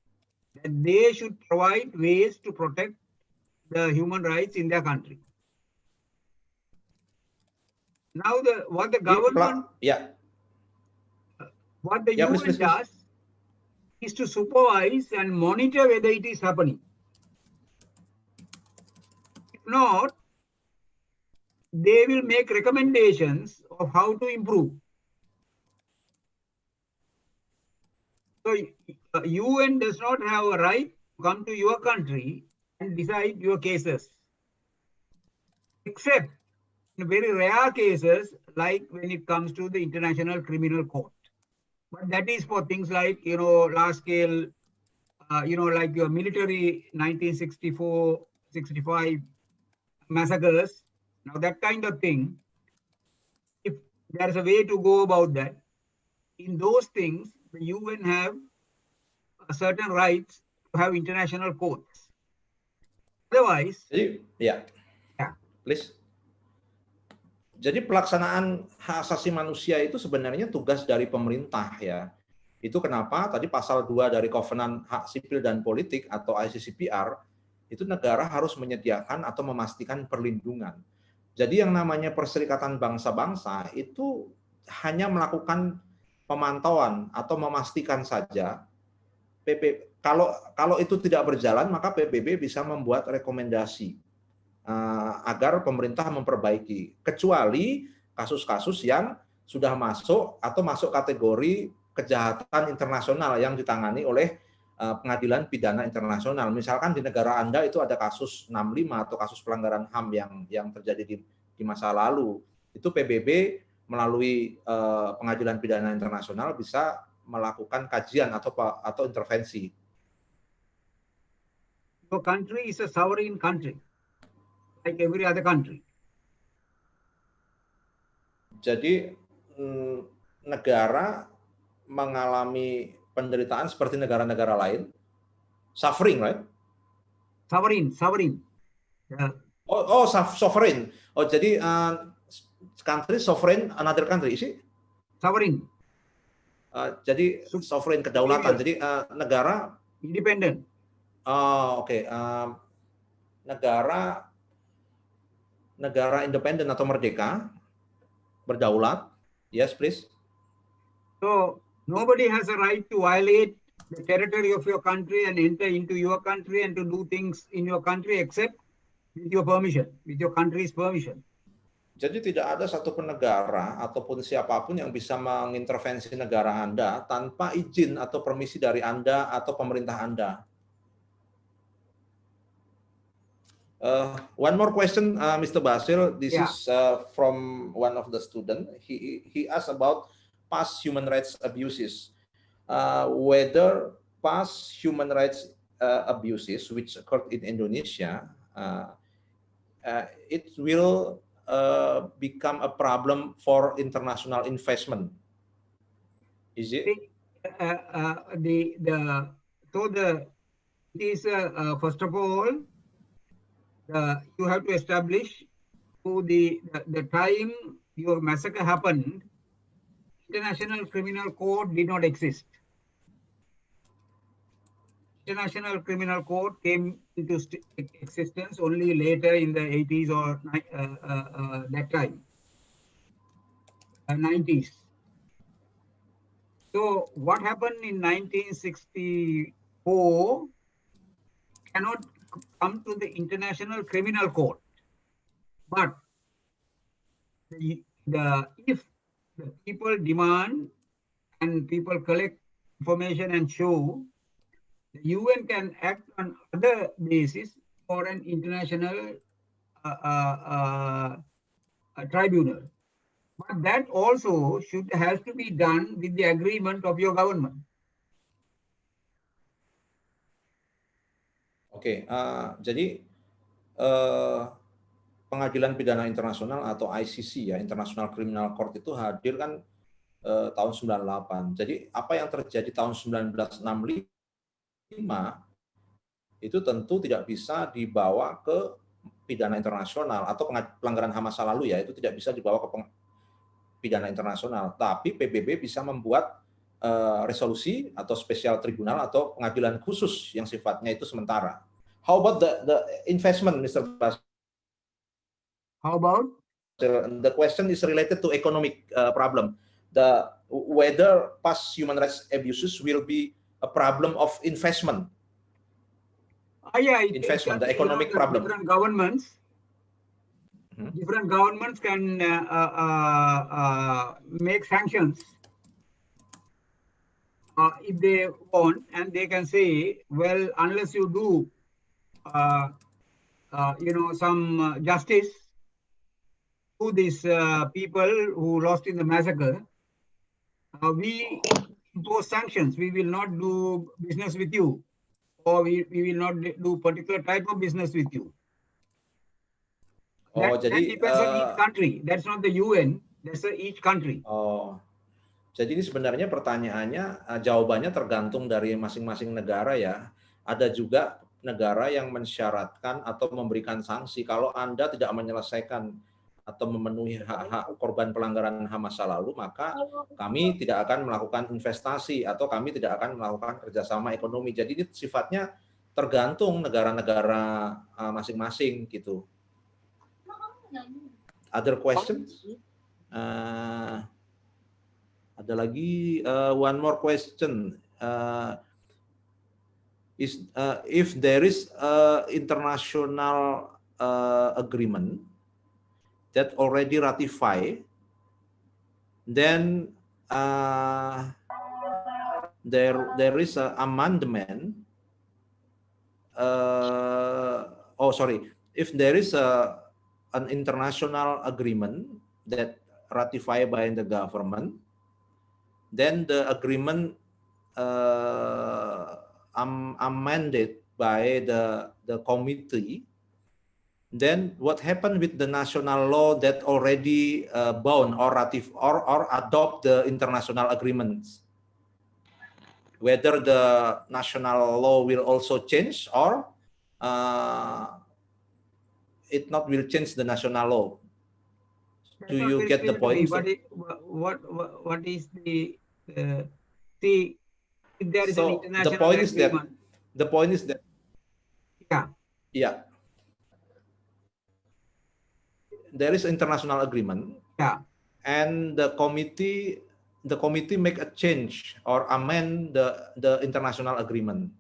that they should provide ways to protect the human rights in their country. Now, what the government, what the UN does is to supervise and monitor whether it is happening. If not, they will make recommendations of how to improve. So UN does not have a right to come to your country and decide your cases, except in very rare cases, like when it comes to the International Criminal Court. But that is for things like, large scale, like your military 1964, 65 massacres. Now that kind of thing, if there's a way to go about that, in those things, the UN have certain rights to have international courts. Otherwise, please. Jadi pelaksanaan hak asasi manusia itu sebenarnya tugas dari pemerintah ya. Itu kenapa tadi pasal 2 dari Kovenan Hak Sipil dan Politik atau ICCPR itu negara harus menyediakan atau memastikan perlindungan. Jadi yang namanya Perserikatan Bangsa-Bangsa itu hanya melakukan pemantauan atau memastikan saja. Kalau itu tidak berjalan maka PBB bisa membuat rekomendasi agar pemerintah memperbaiki, kecuali kasus-kasus yang sudah masuk atau masuk kategori kejahatan internasional yang ditangani oleh pengadilan pidana internasional. Misalkan di negara Anda itu ada kasus 65 atau kasus pelanggaran HAM yang terjadi di masa lalu, itu PBB melalui pengadilan pidana internasional bisa melakukan kajian atau intervensi. Your country is a sovereign country, like every other country. Jadi negara mengalami penderitaan seperti negara-negara lain, suffering, right? Sovereign. Yeah. Sovereign. Jadi country sovereign another country, is it? Sovereign. Jadi sovereign, kedaulatan. Jadi negara independent. Oke. Negara independen atau merdeka, berdaulat. Yes, please. So nobody has a right to violate the territory of your country and enter into your country and to do things in your country except with your permission, with your country's permission. Jadi tidak ada satupun negara ataupun siapapun yang bisa mengintervensi negara Anda tanpa izin atau permisi dari Anda atau pemerintah Anda. One more question, Mr. Basil. This is from one of the students. He asked about past human rights abuses. Whether past human rights abuses which occurred in Indonesia, it will become a problem for international investment. Is it? First of all, you have to establish to the time your massacre happened, International Criminal Court did not exist. International Criminal Court came into existence only later in the 80s or that time, 90s. So what happened in 1964 cannot come to the International Criminal Court. But if the people demand and people collect information and show, the UN can act on other basis for an international tribunal. But that also has to be done with the agreement of your government. Oke, jadi Pengadilan Pidana Internasional atau ICC ya, International Criminal Court itu hadir kan tahun 98. Jadi apa yang terjadi tahun 1965 itu tentu tidak bisa dibawa ke pidana internasional atau pelanggaran HAM masa lalu ya, itu tidak bisa dibawa ke pidana internasional. Tapi PBB bisa membuat resolusi atau special tribunal atau pengadilan khusus yang sifatnya itu sementara. How about the investment, Mr. Bas? How about? The question is related to economic problem. Whether past human rights abuses will be a problem of investment. Yeah, investment, the economic problem. Different governments can make sanctions if they want, and they can say, well, unless you do some justice to these people who lost in the massacre, we impose sanctions. We will not do business with you, or we will not do particular type of business with you. That depends on each country. That's not the UN. That's each country. Jadi ini sebenarnya pertanyaannya, jawabannya tergantung dari masing-masing negara ya. Ada juga negara yang mensyaratkan atau memberikan sanksi kalau Anda tidak menyelesaikan atau memenuhi hak-hak korban pelanggaran HAM masa lalu, maka kami tidak akan melakukan investasi atau kami tidak akan melakukan kerjasama ekonomi. Jadi ini sifatnya tergantung negara-negara masing-masing gitu. Other questions? Ada lagi one more question. If there is international agreement that already ratified, then there is an amendment. If there is an international agreement that ratified by the government, then the agreement amended by the committee. Then what happened with the national law that already bound or adopt the international agreements? Whether the national law will also change or it not will change the national law. Do you get the point? What is the see? If there is an international agreement, the point is that yeah, there is international agreement, and the committee make a change or amend the international agreement,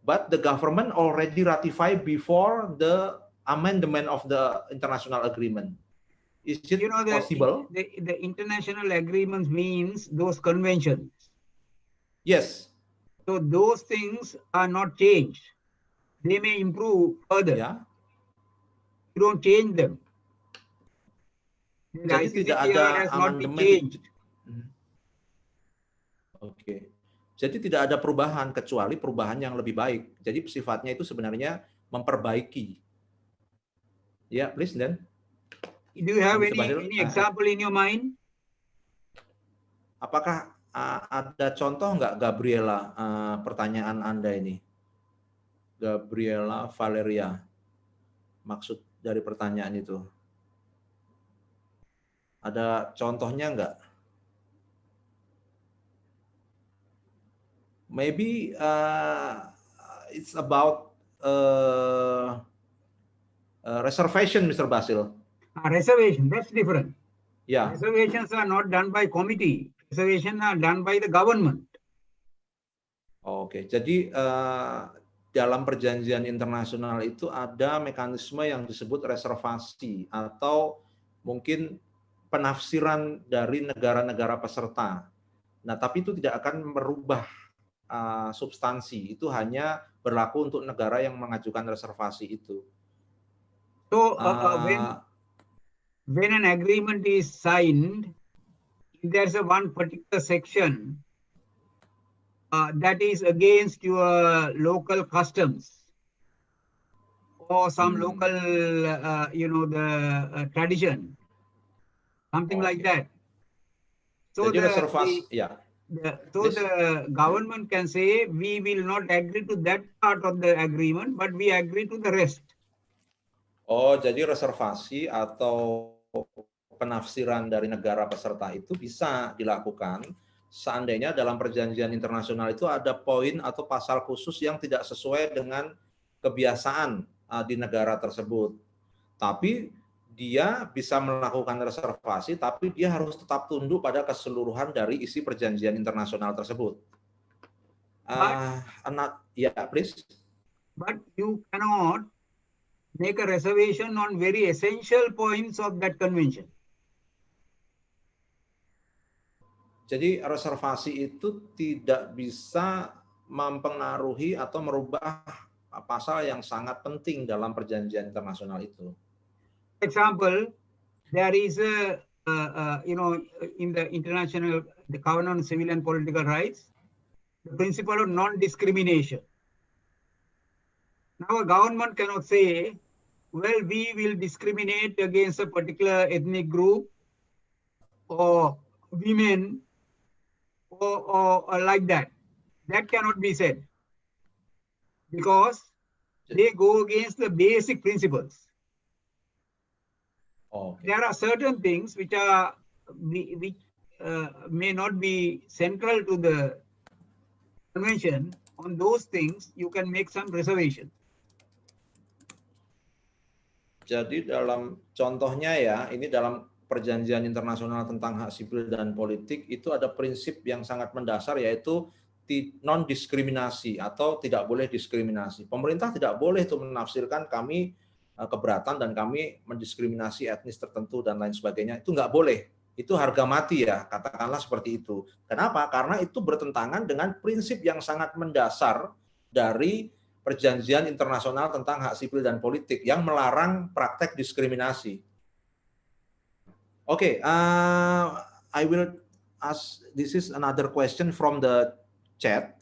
but the government already ratified before the amendment of the international agreement. Is it possible? The international agreements means those conventions. Yes. So those things are not changed. They may improve further. Yeah. You don't change them. The Jadi tidak ada amandemen. Oke. Jadi tidak ada perubahan kecuali perubahan yang lebih baik. Jadi sifatnya itu sebenarnya memperbaiki. Ya, please then. Do you have any example in your mind? Apakah ada contoh nggak, Gabriela, pertanyaan Anda ini? Gabriela Valeria. maksud dari pertanyaan itu? Ada contohnya nggak? Maybe it's about reservation, Mr. Basil. Reservation, that's different. Yeah. Reservations are not done by committee. Reservations are done by the government. Oke, jadi dalam perjanjian internasional itu ada mekanisme yang disebut reservasi atau mungkin penafsiran dari negara-negara peserta. Nah, tapi itu tidak akan merubah substansi. Itu hanya berlaku untuk negara yang mengajukan reservasi itu. So when an agreement is signed, if there's a one particular section that is against your local customs or some local, the tradition, something like that. So jadi reservasi, the government can say, we will not agree to that part of the agreement, but we agree to the rest. Oh, jadi reservasi atau penafsiran dari negara peserta itu bisa dilakukan seandainya dalam perjanjian internasional itu ada poin atau pasal khusus yang tidak sesuai dengan kebiasaan di negara tersebut. Tapi dia bisa melakukan reservasi, tapi dia harus tetap tunduk pada keseluruhan dari isi perjanjian internasional tersebut. Please. But you cannot make a reservation on very essential points of that convention. Jadi reservasi itu tidak bisa mempengaruhi atau merubah pasal yang sangat penting dalam perjanjian internasional itu. For example, there is in the international, the Covenant on Civil and Political Rights, the principle of non-discrimination. Now a government cannot say, well, we will discriminate against a particular ethnic group or women or like that. That cannot be said because they go against the basic principles. Okay. There are certain things which may not be central to the convention. On those things, you can make some reservation. Jadi dalam contohnya ya, ini dalam perjanjian internasional tentang hak sipil dan politik itu ada prinsip yang sangat mendasar yaitu non-diskriminasi atau tidak boleh diskriminasi. Pemerintah tidak boleh tuh menafsirkan kami keberatan dan kami mendiskriminasi etnis tertentu dan lain sebagainya. Itu nggak boleh. Itu harga mati ya, katakanlah seperti itu. Kenapa? Karena itu bertentangan dengan prinsip yang sangat mendasar dari perjanjian internasional tentang hak sipil dan politik yang melarang praktek diskriminasi. Okay, I will ask. This is another question from the chat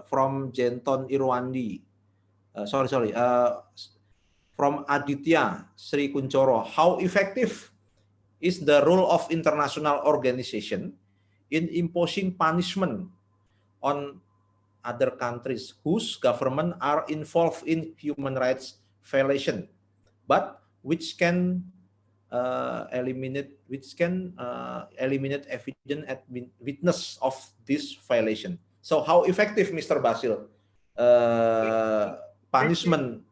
from Jenton Irwandi. From Aditya Sri Kuncoro. How effective is the role of international organization in imposing punishment on other countries whose government are involved in human rights violation, but which can eliminate evidence at witness of this violation? So how effective, Mr. Basil, punishment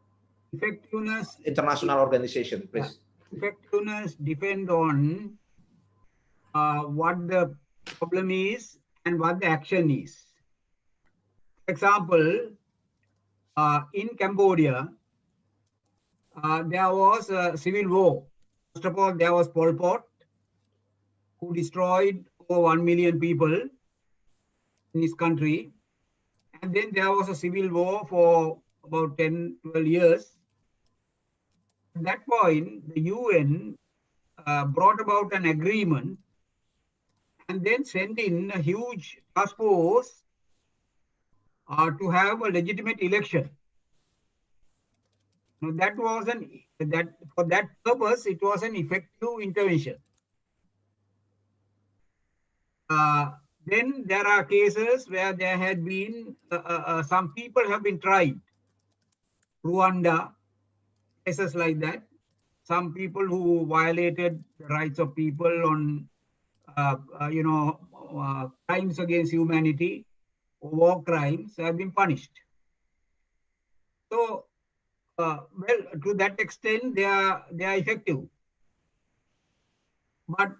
effectiveness international organization, please? Effectiveness depend on what the problem is and what the action is. For example, in Cambodia, there was a civil war. First of all, there was Pol Pot, who destroyed over 1 million people in his country. And then there was a civil war for about 10, 12 years. At that point, the UN brought about an agreement and then sent in a huge task force to have a legitimate election. Now, for that purpose, it was an effective intervention. Then there are cases where there had been some people have been tried. Rwanda, cases like that. Some people who violated the rights of people on, crimes against humanity, war crimes, have been punished. So, well, to that extent, they are effective. But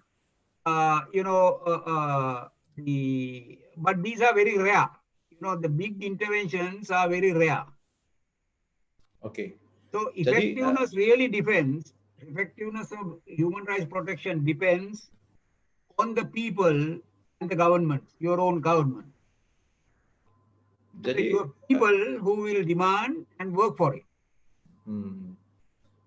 but these are very rare. The big interventions are very rare. Okay. So Jadi, effectiveness really depends. Effectiveness of human rights protection depends on the people and the government, your own government. Jadi, Your people who will demand and work for it.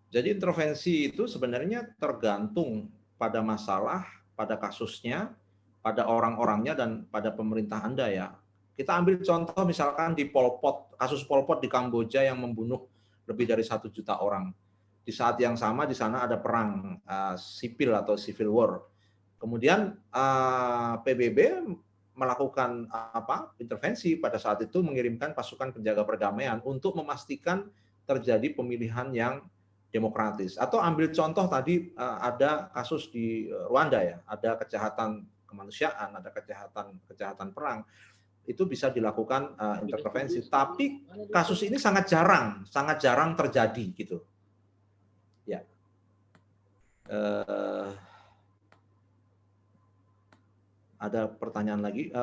Jadi intervensi itu sebenarnya tergantung pada masalah, pada kasusnya, pada orang-orangnya, dan pada pemerintah Anda ya. Kita ambil contoh misalkan di Pol Pot, kasus Pol Pot di Kamboja yang membunuh lebih dari 1 juta orang. Di saat yang sama di sana ada perang sipil atau civil war. Kemudian PBB melakukan intervensi pada saat itu, mengirimkan pasukan penjaga perdamaian untuk memastikan terjadi pemilihan yang demokratis. Atau ambil contoh tadi ada kasus di Rwanda ya, ada kejahatan kemanusiaan, ada kejahatan perang, itu bisa dilakukan intervensi. Tapi kasus ini sangat jarang terjadi gitu. Ya. Ada pertanyaan lagi?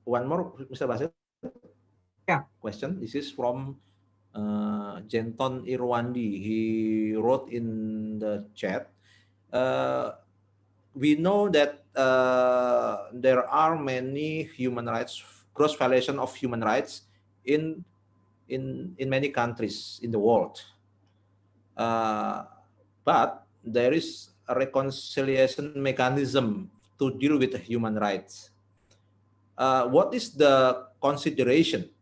One more, Mr. Basit. Yeah. Question. This is from Jenton Irwandi. He wrote in the chat. We know that there are many human rights, gross violation of human rights in many countries in the world. But there is a reconciliation mechanism to deal with human rights. What is the consideration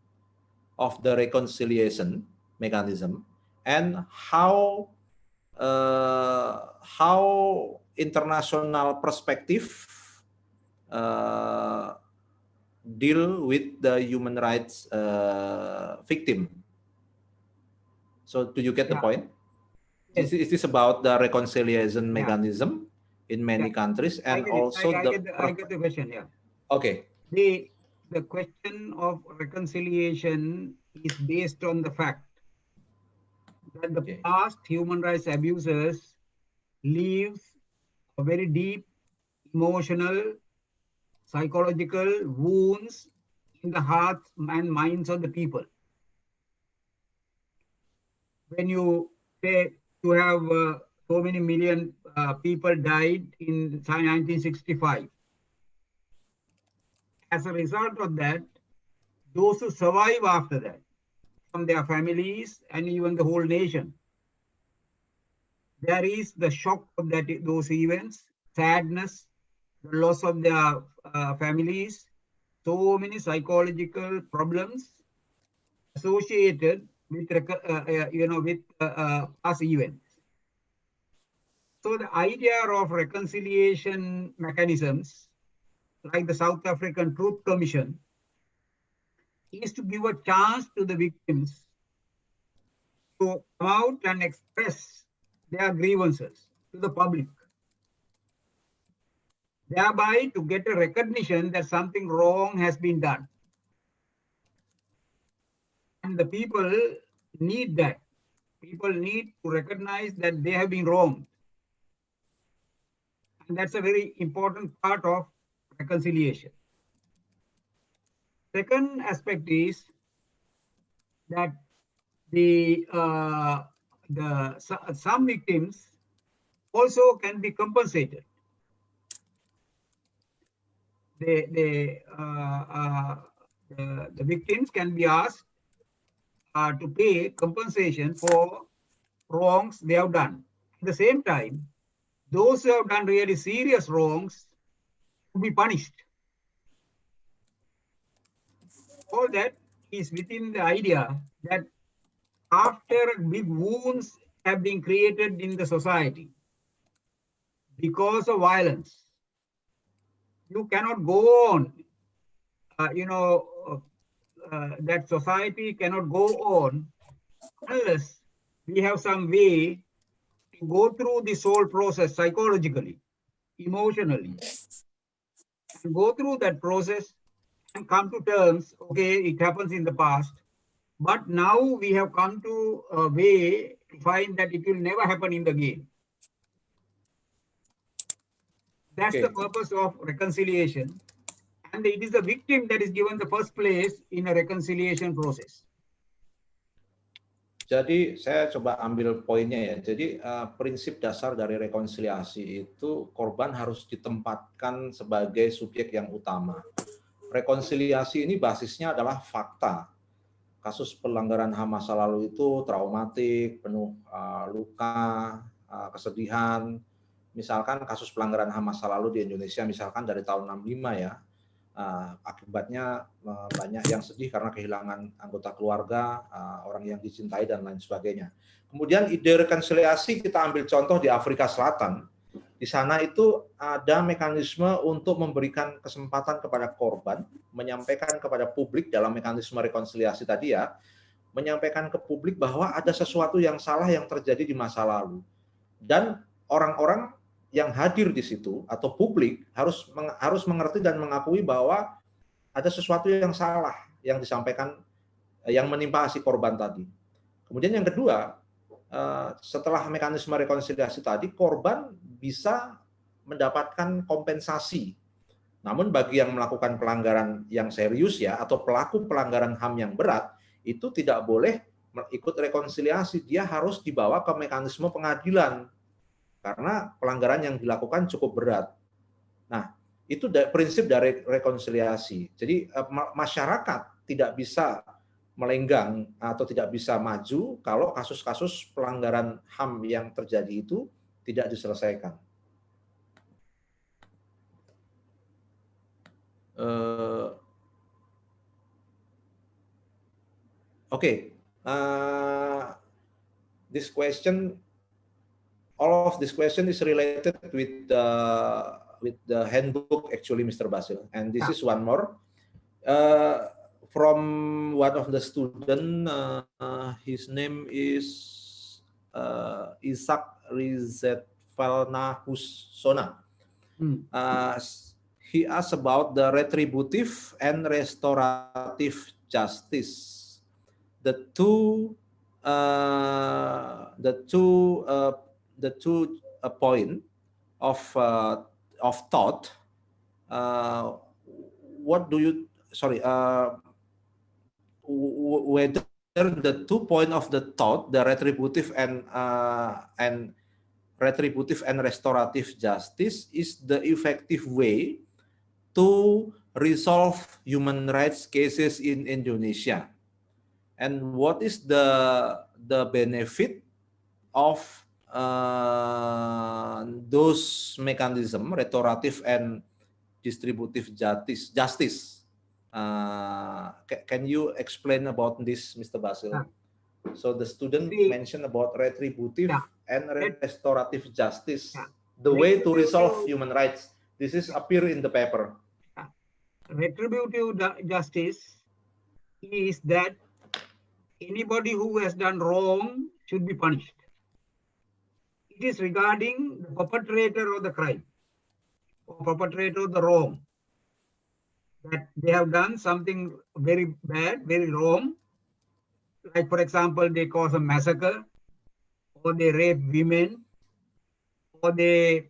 of the reconciliation mechanism, and how international perspective deal with the human rights victim? So do you get the point? Yes. Is this about the reconciliation mechanism in many countries, and I get the question. Yeah. Okay. The question of reconciliation is based on the fact that the past human rights abusers leave a very deep emotional, psychological wounds in the hearts and minds of the people. When you say you have so many million people died in 1965. As a result of that, those who survive after that, from their families and even the whole nation, there is the shock of those events, sadness, the loss of their families, so many psychological problems associated with past events. So the idea of reconciliation mechanisms, like the South African Truth Commission, is to give a chance to the victims to come out and express their grievances to the public, thereby to get a recognition that something wrong has been done. And the people need that. People need to recognize that they have been wronged. And that's a very important part of reconciliation. Second aspect is that some victims also can be compensated. The victims can be asked to pay compensation for wrongs they have done. At the same time, those who have done really serious wrongs to be punished. All that is within the idea that after big wounds have been created in the society because of violence, you cannot go on, that society cannot go on unless we have some way to go through this whole process psychologically, emotionally, and go through that process and come to terms, okay, it happens in the past, but now we have come to a way to find that it will never happen in the game. That's the Okay. purpose of reconciliation. And it is the victim that is given the first place in a reconciliation process. Jadi saya coba ambil poinnya ya. Jadi prinsip dasar dari rekonsiliasi itu korban harus ditempatkan sebagai subjek yang utama. Rekonsiliasi ini basisnya adalah fakta. Kasus pelanggaran HAM masa lalu itu traumatik, penuh luka, kesedihan. Misalkan kasus pelanggaran HAM masa lalu di Indonesia misalkan dari tahun 65 ya. Akibatnya banyak yang sedih karena kehilangan anggota keluarga, orang yang dicintai dan lain sebagainya. Kemudian ide rekonsiliasi kita ambil contoh di Afrika Selatan. Di sana itu ada mekanisme untuk memberikan kesempatan kepada korban, menyampaikan kepada publik dalam mekanisme rekonsiliasi tadi ya, menyampaikan ke publik bahwa ada sesuatu yang salah yang terjadi di masa lalu. Dan orang-orang yang hadir di situ atau publik harus mengerti dan mengakui bahwa ada sesuatu yang salah yang disampaikan yang menimpa si korban tadi. Kemudian yang kedua, setelah mekanisme rekonsiliasi tadi, korban bisa mendapatkan kompensasi. Namun bagi yang melakukan pelanggaran yang serius ya atau pelaku pelanggaran HAM yang berat itu tidak boleh ikut rekonsiliasi, dia harus dibawa ke mekanisme pengadilan. Karena pelanggaran yang dilakukan cukup berat. Nah, itu prinsip dari rekonsiliasi. Jadi masyarakat tidak bisa melenggang atau tidak bisa maju kalau kasus-kasus pelanggaran HAM yang terjadi itu tidak diselesaikan. This question. All of this question is related with the handbook, actually, Mr. Basil. And this is one more from one of the student. His name is Isaac Rizetvalna Hussona. He asked about the retributive and restorative justice. The two point of thought. What do you? Sorry. Whether the 2 point of the thought, the retributive and restorative justice, is the effective way to resolve human rights cases in Indonesia, and what is the benefit of those mechanism, restorative and distributive justice. Can you explain about this, Mr. Basil? So the student mentioned about retributive and restorative justice, the way to resolve human rights. This is appear in the paper. Retributive justice is that anybody who has done wrong should be punished. It is regarding the perpetrator of the crime or perpetrator of the wrong, that they have done something very bad, very wrong. Like, for example, they cause a massacre, or they rape women, or they,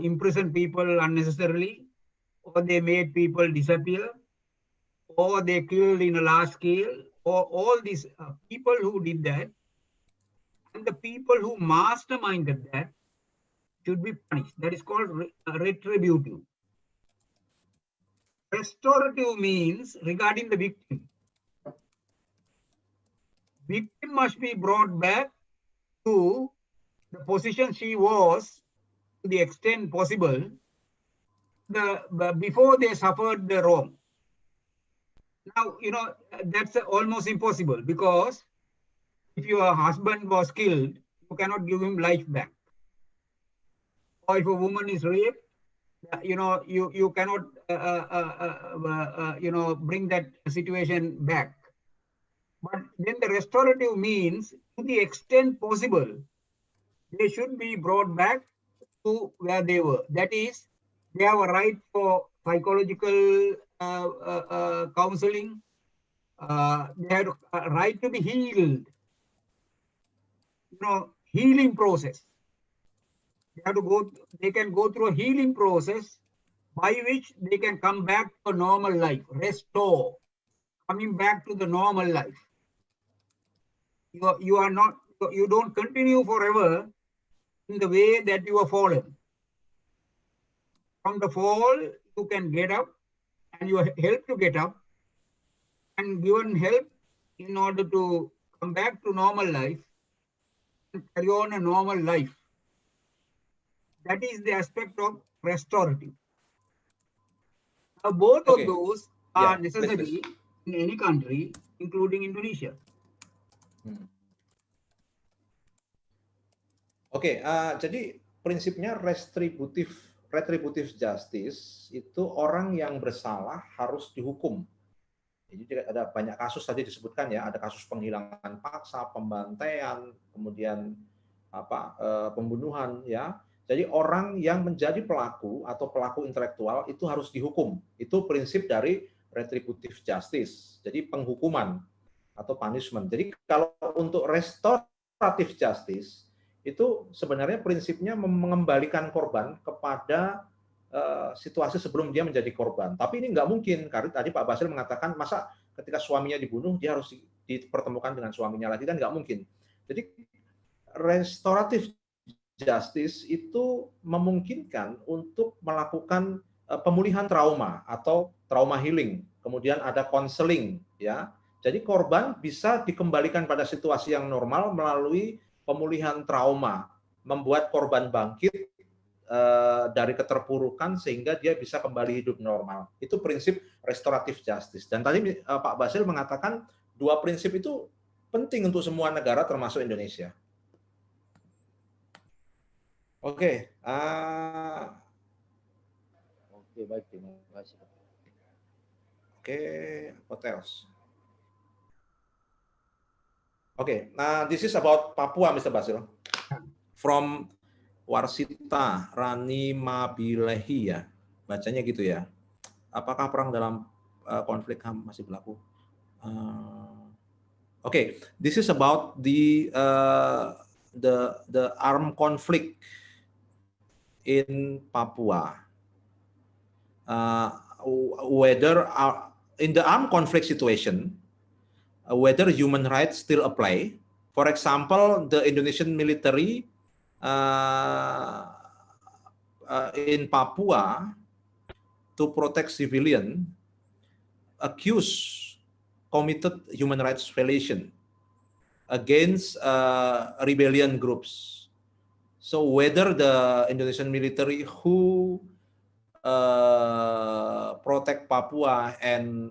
imprison people unnecessarily, or they made people disappear, or they killed in a large scale, or all these people who did that, and the people who masterminded that should be punished. That is called retributive. Restorative means regarding the victim. Victim must be brought back to the position she was to the extent possible before they suffered the wrong. Now, that's almost impossible, because if your husband was killed, you cannot give him life back. Or if a woman is raped, you cannot, bring that situation back. But then the restorative means, to the extent possible, they should be brought back to where they were. That is, they have a right for psychological counseling. They have a right to be healed. Healing process. They can go through a healing process by which they can come back to a normal life, restore, coming back to the normal life. You don't continue forever in the way that you have fallen. From the fall, you can get up, and you are helped to get up and given help in order to come back to normal life and carry on a normal life. That is the aspect of restorative. Now, both of those are necessary in any country, including Indonesia. Jadi prinsipnya retributive justice itu orang yang bersalah harus dihukum. Jadi ada banyak kasus tadi disebutkan ya, ada kasus penghilangan paksa, pembantaian, kemudian pembunuhan ya. Jadi orang yang menjadi pelaku atau pelaku intelektual itu harus dihukum. Itu prinsip dari retributive justice. Jadi penghukuman atau punishment. Jadi kalau untuk restorative justice itu sebenarnya prinsipnya mengembalikan korban kepada situasi sebelum dia menjadi korban. Tapi ini nggak mungkin, karena tadi Pak Basil mengatakan masa ketika suaminya dibunuh dia harus dipertemukan dengan suaminya lagi, kan nggak mungkin. Jadi restorative justice itu memungkinkan untuk melakukan pemulihan trauma atau trauma healing, kemudian ada counseling ya. Jadi korban bisa dikembalikan pada situasi yang normal melalui pemulihan trauma, membuat korban bangkit dari keterpurukan sehingga dia bisa kembali hidup normal. Itu prinsip restorative justice. Dan tadi Pak Basil mengatakan dua prinsip itu penting untuk semua negara termasuk Indonesia. Oke, baik, terima kasih. Oke, hotels. This is about Papua, Mr. Basil. From Warsita Rani Mabilehi ya, bacanya gitu ya. Apakah perang dalam konflik HAM masih berlaku? This is about the armed conflict in Papua. Whether in the armed conflict situation, whether human rights still apply. For example, the Indonesian military in Papua to protect civilian committed human rights violation against rebellion groups. So whether the Indonesian military who protect Papua and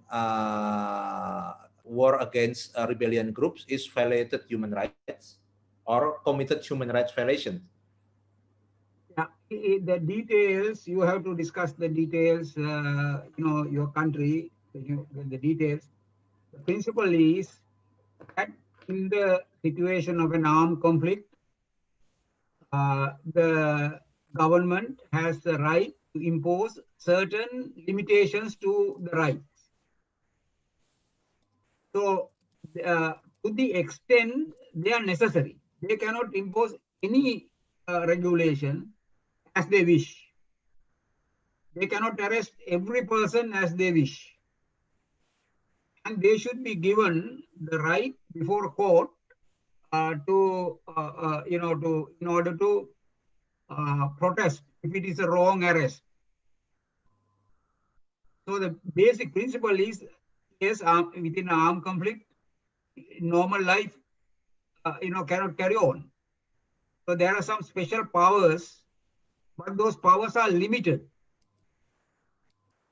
war against rebellion groups is violated human rights or committed human rights violation. Yeah, the details, you have to discuss the details, your country, the details. The principle is that in the situation of an armed conflict, the government has the right to impose certain limitations to the rights. So, to the extent they are necessary, they cannot impose any regulation as they wish. They cannot arrest every person as they wish. And they should be given the right before court in order to protest if it is a wrong arrest. So the basic principle is, yes, within an armed conflict, normal life, cannot carry on. So there are some special powers, but those powers are limited.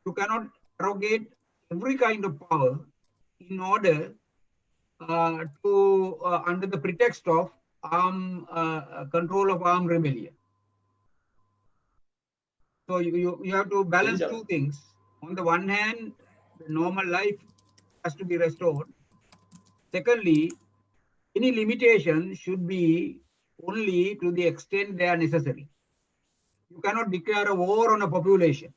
You cannot arrogate every kind of power in order to, under the pretext of control of armed rebellion. So you have to balance two things. On the one hand, the normal life has to be restored. Secondly, any limitation should be only to the extent they are necessary. You cannot declare a war on a population.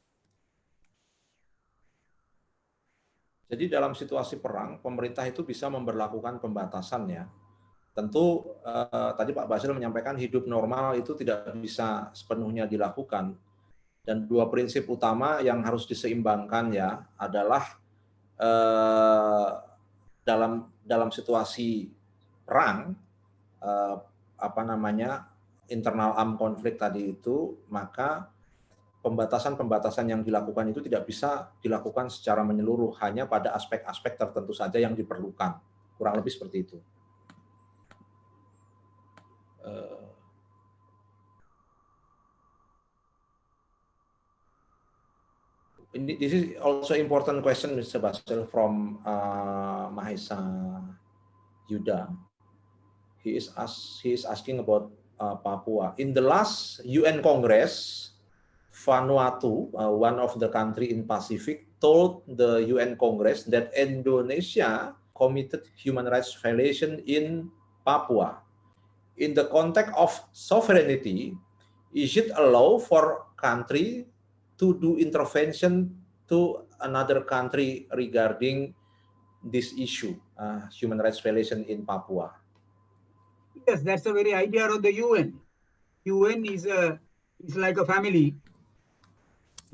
Jadi dalam situasi perang, pemerintah itu bisa memberlakukan pembatasan ya. Tentu tadi Pak Basil menyampaikan hidup normal itu tidak bisa sepenuhnya dilakukan. Dan dua prinsip utama yang harus diseimbangkan ya adalah dalam situasi perang, internal armed conflict tadi itu, maka pembatasan-pembatasan yang dilakukan itu tidak bisa dilakukan secara menyeluruh, hanya pada aspek-aspek tertentu saja yang diperlukan. Kurang lebih seperti itu. This is also important question, Mr. Basil, from Mahesa Yuda. He is asking about Papua. In the last UN Congress, Vanuatu, one of the country in Pacific, told the UN Congress that Indonesia committed human rights violation in Papua. In the context of sovereignty, is it allow for country to do intervention to another country regarding this issue, human rights violation in Papua? Yes, that's the very idea of the UN. UN is like a family.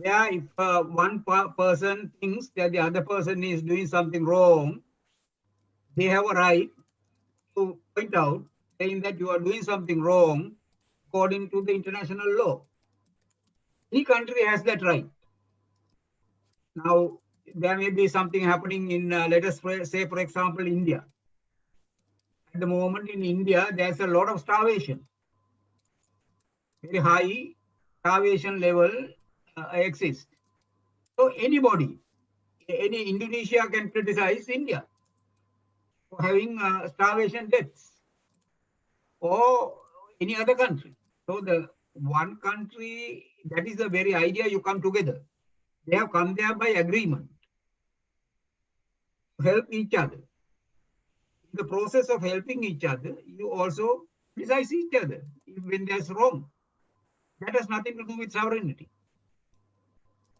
Yeah, if one person thinks that the other person is doing something wrong, they have a right to point out, saying that you are doing something wrong according to the international law. Any country has that right. Now, there may be something happening in, let us say, for example, India. At the moment in India, there's a lot of starvation. Very high starvation level exists. So anybody, any Indonesia can criticize India for having starvation deaths, or any other country. So the one country, that is the very idea, you come together. They have come there by agreement to help each other. In the process of helping each other, you also criticize each other when there's wrong. That has nothing to do with sovereignty.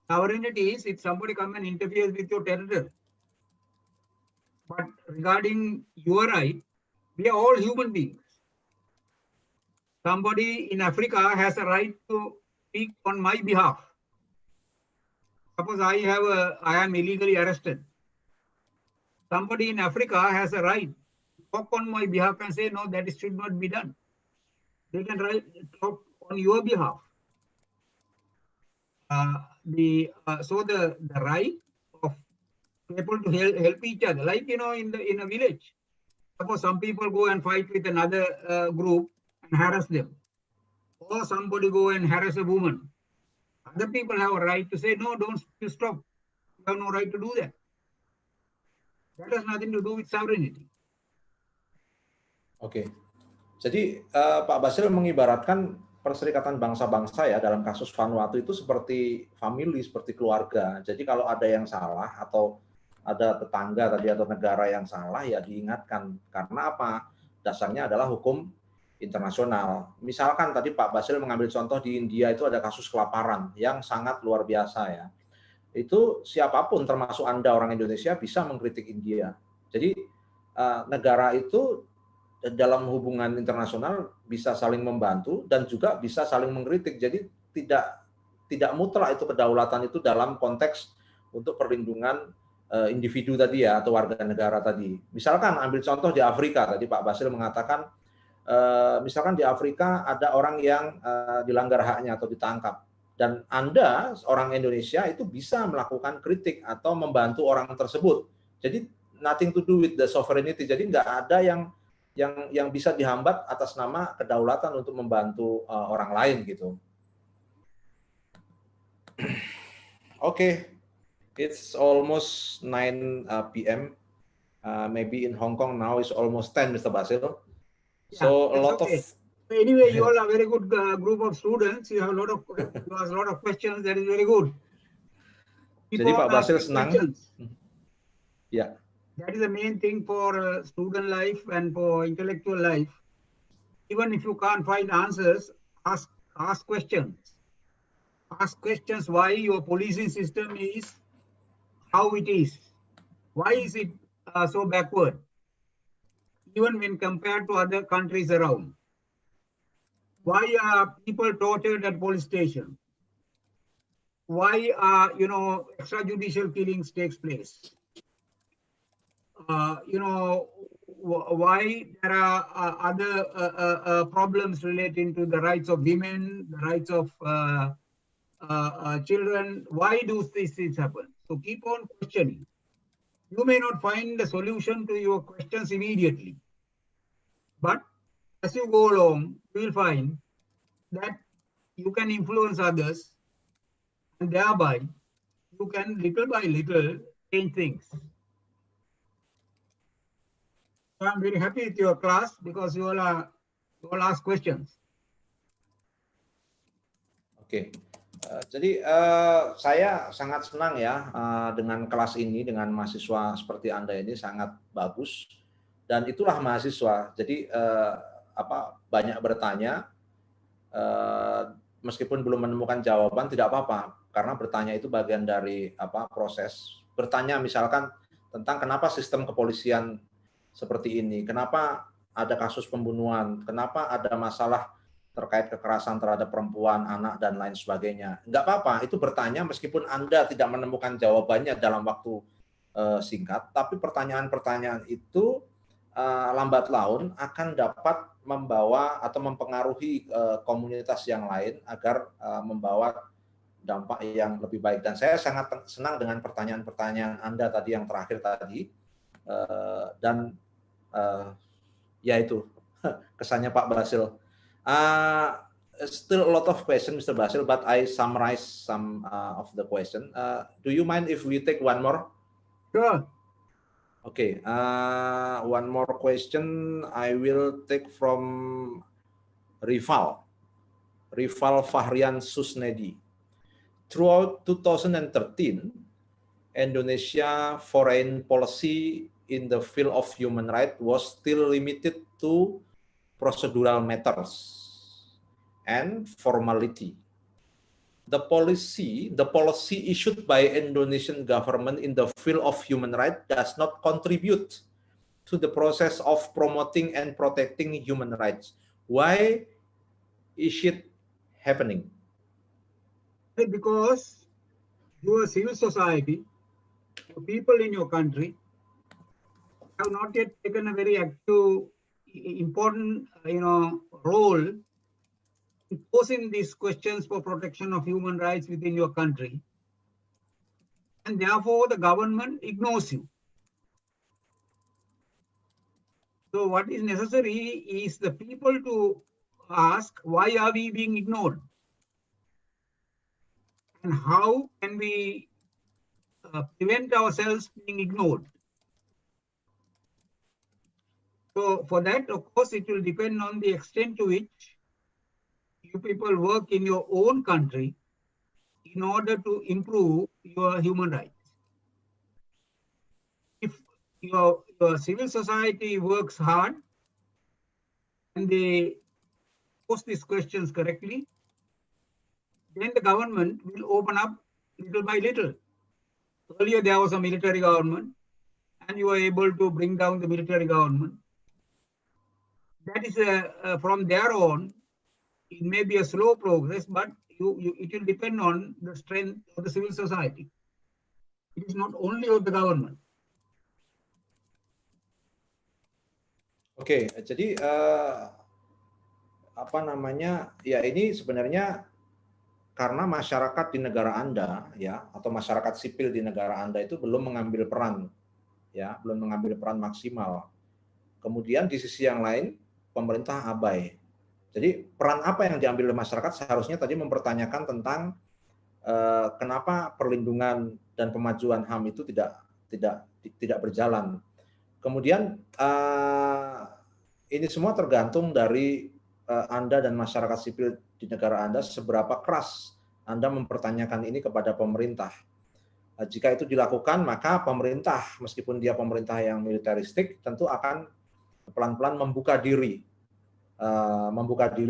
Sovereignty is if somebody comes and interferes with your territory. But regarding your right, we are all human beings. Somebody in Africa has a right to speak on my behalf. Suppose I am illegally arrested. Somebody in Africa has a right to talk on my behalf and say, no, that should not be done. They can talk on your behalf. So the right of people to help each other, like in a village. Suppose some people go and fight with another group and harass them, or somebody go and harass a woman. Other people have a right to say, no, don't stop. You have no right to do that. That has nothing to do with sovereignty. Oke. Jadi Pak Basil mengibaratkan Perserikatan Bangsa-Bangsa ya dalam kasus Vanuatu itu seperti family, seperti keluarga. Jadi kalau ada yang salah atau ada tetangga tadi atau negara yang salah ya diingatkan. Karena apa? Dasarnya adalah hukum internasional. Misalkan tadi Pak Basil mengambil contoh di India itu ada kasus kelaparan yang sangat luar biasa ya. Itu siapapun termasuk Anda orang Indonesia bisa mengkritik India. Jadi negara itu dalam hubungan internasional bisa saling membantu dan juga bisa saling mengkritik. Jadi tidak mutlak itu kedaulatan itu dalam konteks untuk perlindungan individu tadi ya atau warga negara tadi. Misalkan ambil contoh di Afrika, tadi Pak Basil mengatakan misalkan di Afrika ada orang yang dilanggar haknya atau ditangkap dan Anda orang Indonesia itu bisa melakukan kritik atau membantu orang tersebut. Jadi nothing to do with the sovereignty. Jadi nggak ada yang bisa dihambat atas nama kedaulatan untuk membantu orang lain gitu. Oke, it's almost 9 p.m. Maybe in Hong Kong now is almost 10, Mr. Basil. So a lot of. Anyway, you all are a very good group of students. You have a lot of questions. That is very good. Jadi Pak Basil senang. Ya. That is the main thing for student life and for intellectual life. Even if you can't find answers, ask questions. Ask questions why your policing system is how it is. Why is it so backward, even when compared to other countries around? Why are people tortured at police station? Why are, extrajudicial killings takes place? Why there are other problems relating to the rights of women, the rights of children. Why do these things happen? So keep on questioning. You may not find the solution to your questions immediately, but as you go along, you will find that you can influence others, and thereby you can little by little change things. So I'm very happy with your class because you all ask questions. Oke. Jadi saya sangat senang ya dengan kelas ini, dengan mahasiswa seperti Anda ini sangat bagus, dan itulah mahasiswa. Jadi banyak bertanya, meskipun belum menemukan jawaban tidak apa-apa, karena bertanya itu bagian dari proses. Bertanya misalkan tentang kenapa sistem kepolisian seperti ini, kenapa ada kasus pembunuhan, kenapa ada masalah terkait kekerasan terhadap perempuan, anak, dan lain sebagainya. Enggak apa-apa, itu bertanya meskipun Anda tidak menemukan jawabannya dalam waktu singkat, tapi pertanyaan-pertanyaan itu lambat laun akan dapat membawa atau mempengaruhi komunitas yang lain agar membawa dampak yang lebih baik. Dan saya sangat senang dengan pertanyaan-pertanyaan Anda tadi yang terakhir tadi, dan ya itu kesannya Pak Basil. Still a lot of questions, Mr. Basil, but I summarize some of the question. Do you mind if we take one more? Sure. Okay, one more question I will take from Rival Fahrian Susnedi. Throughout 2013, Indonesia foreign policy in the field of human rights was still limited to procedural matters and formality. The policy issued by Indonesian government in the field of human rights does not contribute to the process of promoting and protecting human rights. Why is it happening? Because your civil society, the people in your country, have not yet taken a very active, important, role in posing these questions for protection of human rights within your country, and therefore the government ignores you. So what is necessary is the people to ask, why are we being ignored? And how can we prevent ourselves being ignored? So for that, of course, it will depend on the extent to which you people work in your own country in order to improve your human rights. If your civil society works hard and they post these questions correctly, then the government will open up little by little. Earlier there was a military government and you were able to bring down the military government. That is from there on, it may be a slow progress, but it will depend on the strength of the civil society. It is not only of the government. Oke, jadi ya ini sebenarnya karena masyarakat di negara Anda ya, atau masyarakat sipil di negara Anda itu belum mengambil peran maksimal. Kemudian di sisi yang lain pemerintah abai. Jadi peran apa yang diambil oleh masyarakat seharusnya tadi mempertanyakan tentang kenapa perlindungan dan pemajuan HAM itu tidak berjalan. Kemudian ini semua tergantung dari Anda dan masyarakat sipil di negara Anda, seberapa keras Anda mempertanyakan ini kepada pemerintah. Jika itu dilakukan, maka pemerintah, meskipun dia pemerintah yang militeristik, tentu akan pelan-pelan membuka diri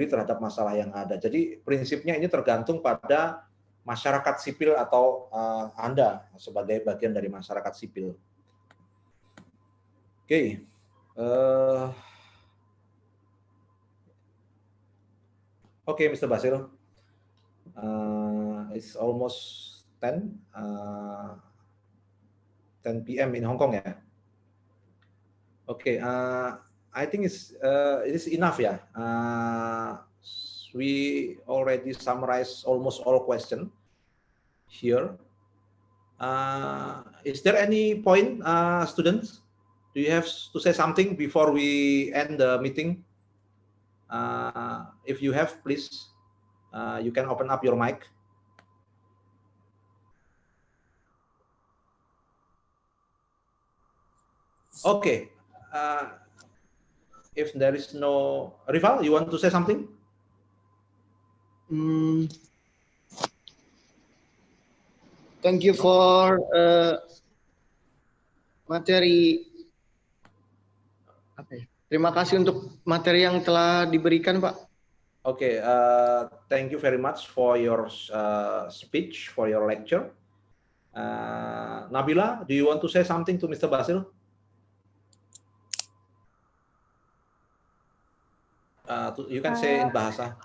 terhadap masalah yang ada. Jadi prinsipnya ini tergantung pada masyarakat sipil atau Anda sebagai bagian dari masyarakat sipil. Oke. Oke, Mr. Basil. It's almost 10 p.m. in Hong Kong, ya. Oke, I think it is enough, ya. We already summarized almost all questions here. Is there any point, students? Do you have to say something before we end the meeting? If you have, please, you can open up your mic. Okay. If there is no, Rival, you want to say something? Thank you for materi. Terima kasih untuk materi yang telah diberikan, Pak. Okay, thank you very much for your speech, for your lecture. Nabila, do you want to say something to Mr. Basil? You can say in bahasa.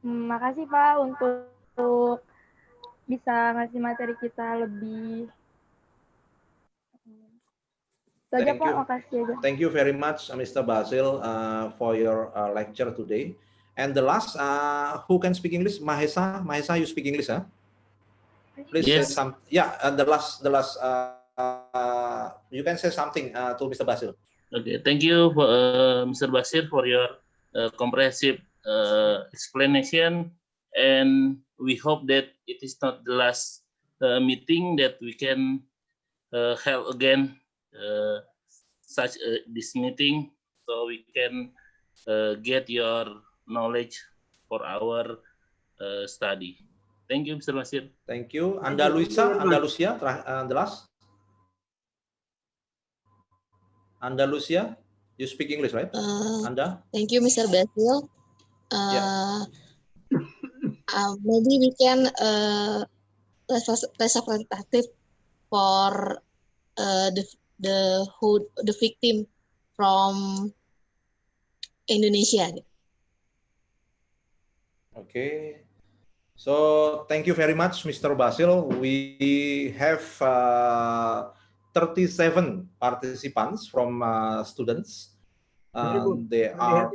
Makasih Pak untuk bisa ngasih materi kita lebih. Saja Pak, makasih aja. Thank you very much, Mr. Basil, for your lecture today. And the last, who can speak English? Mahesa, you speak English, huh? Please yes. say some. Yeah, the last, you can say something to Mr. Basil. Okay, thank you, Mr. Basir, for your comprehensive explanation, and we hope that it is not the last meeting, that we can have again such this meeting, so we can get your knowledge for our study. Thank you, Mr. Basir. Thank you. Andalusia, the last. Andalusia, you speak English, right? Anda? Thank you, Mr. Basil. Maybe we can representative for the victim from Indonesia. Okay. So thank you very much, Mr. Basil. We have 37 participants from students. They are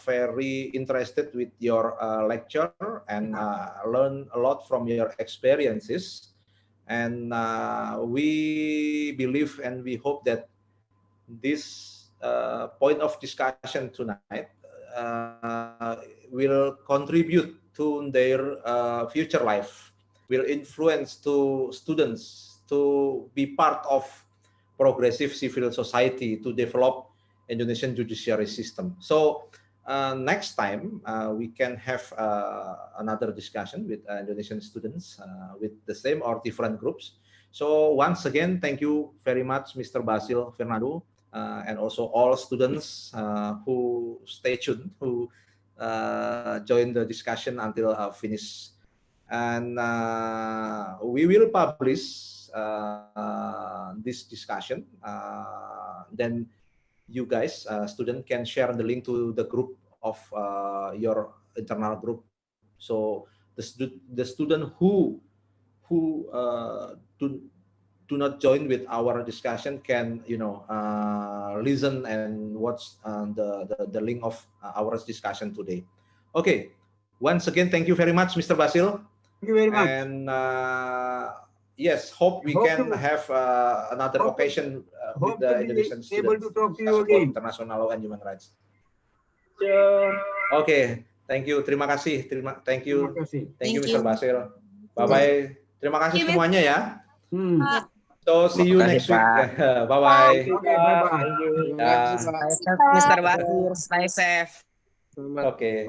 very interested with your lecture and learn a lot from your experiences. And we believe and we hope that this point of discussion tonight will contribute to their future life, will influence to students to be part of progressive civil society to develop Indonesian judiciary system. So next time we can have another discussion with Indonesian students with the same or different groups. So once again, thank you very much, Mr. Basil Fernando, and also all students who stay tuned, who join the discussion until finish. And we will publish this discussion. Then you guys, student, can share the link to the group of your internal group. So the student who do not join with our discussion can listen and watch the link of our discussion today. Okay. Once again, thank you very much, Mr. Basil. Thank you very much. And yes, hope we can have another occasion with the Indonesian students able to talk to you again. International law and human rights. Sure. Okay, thank you. Terima kasih. Thank you. Thank you, Mr. Basil. Bye bye. Terima kasih semuanya ya. So see you next week. Bye bye. Okay, bye bye. Ya. Mr. Basil, stay safe. Oke.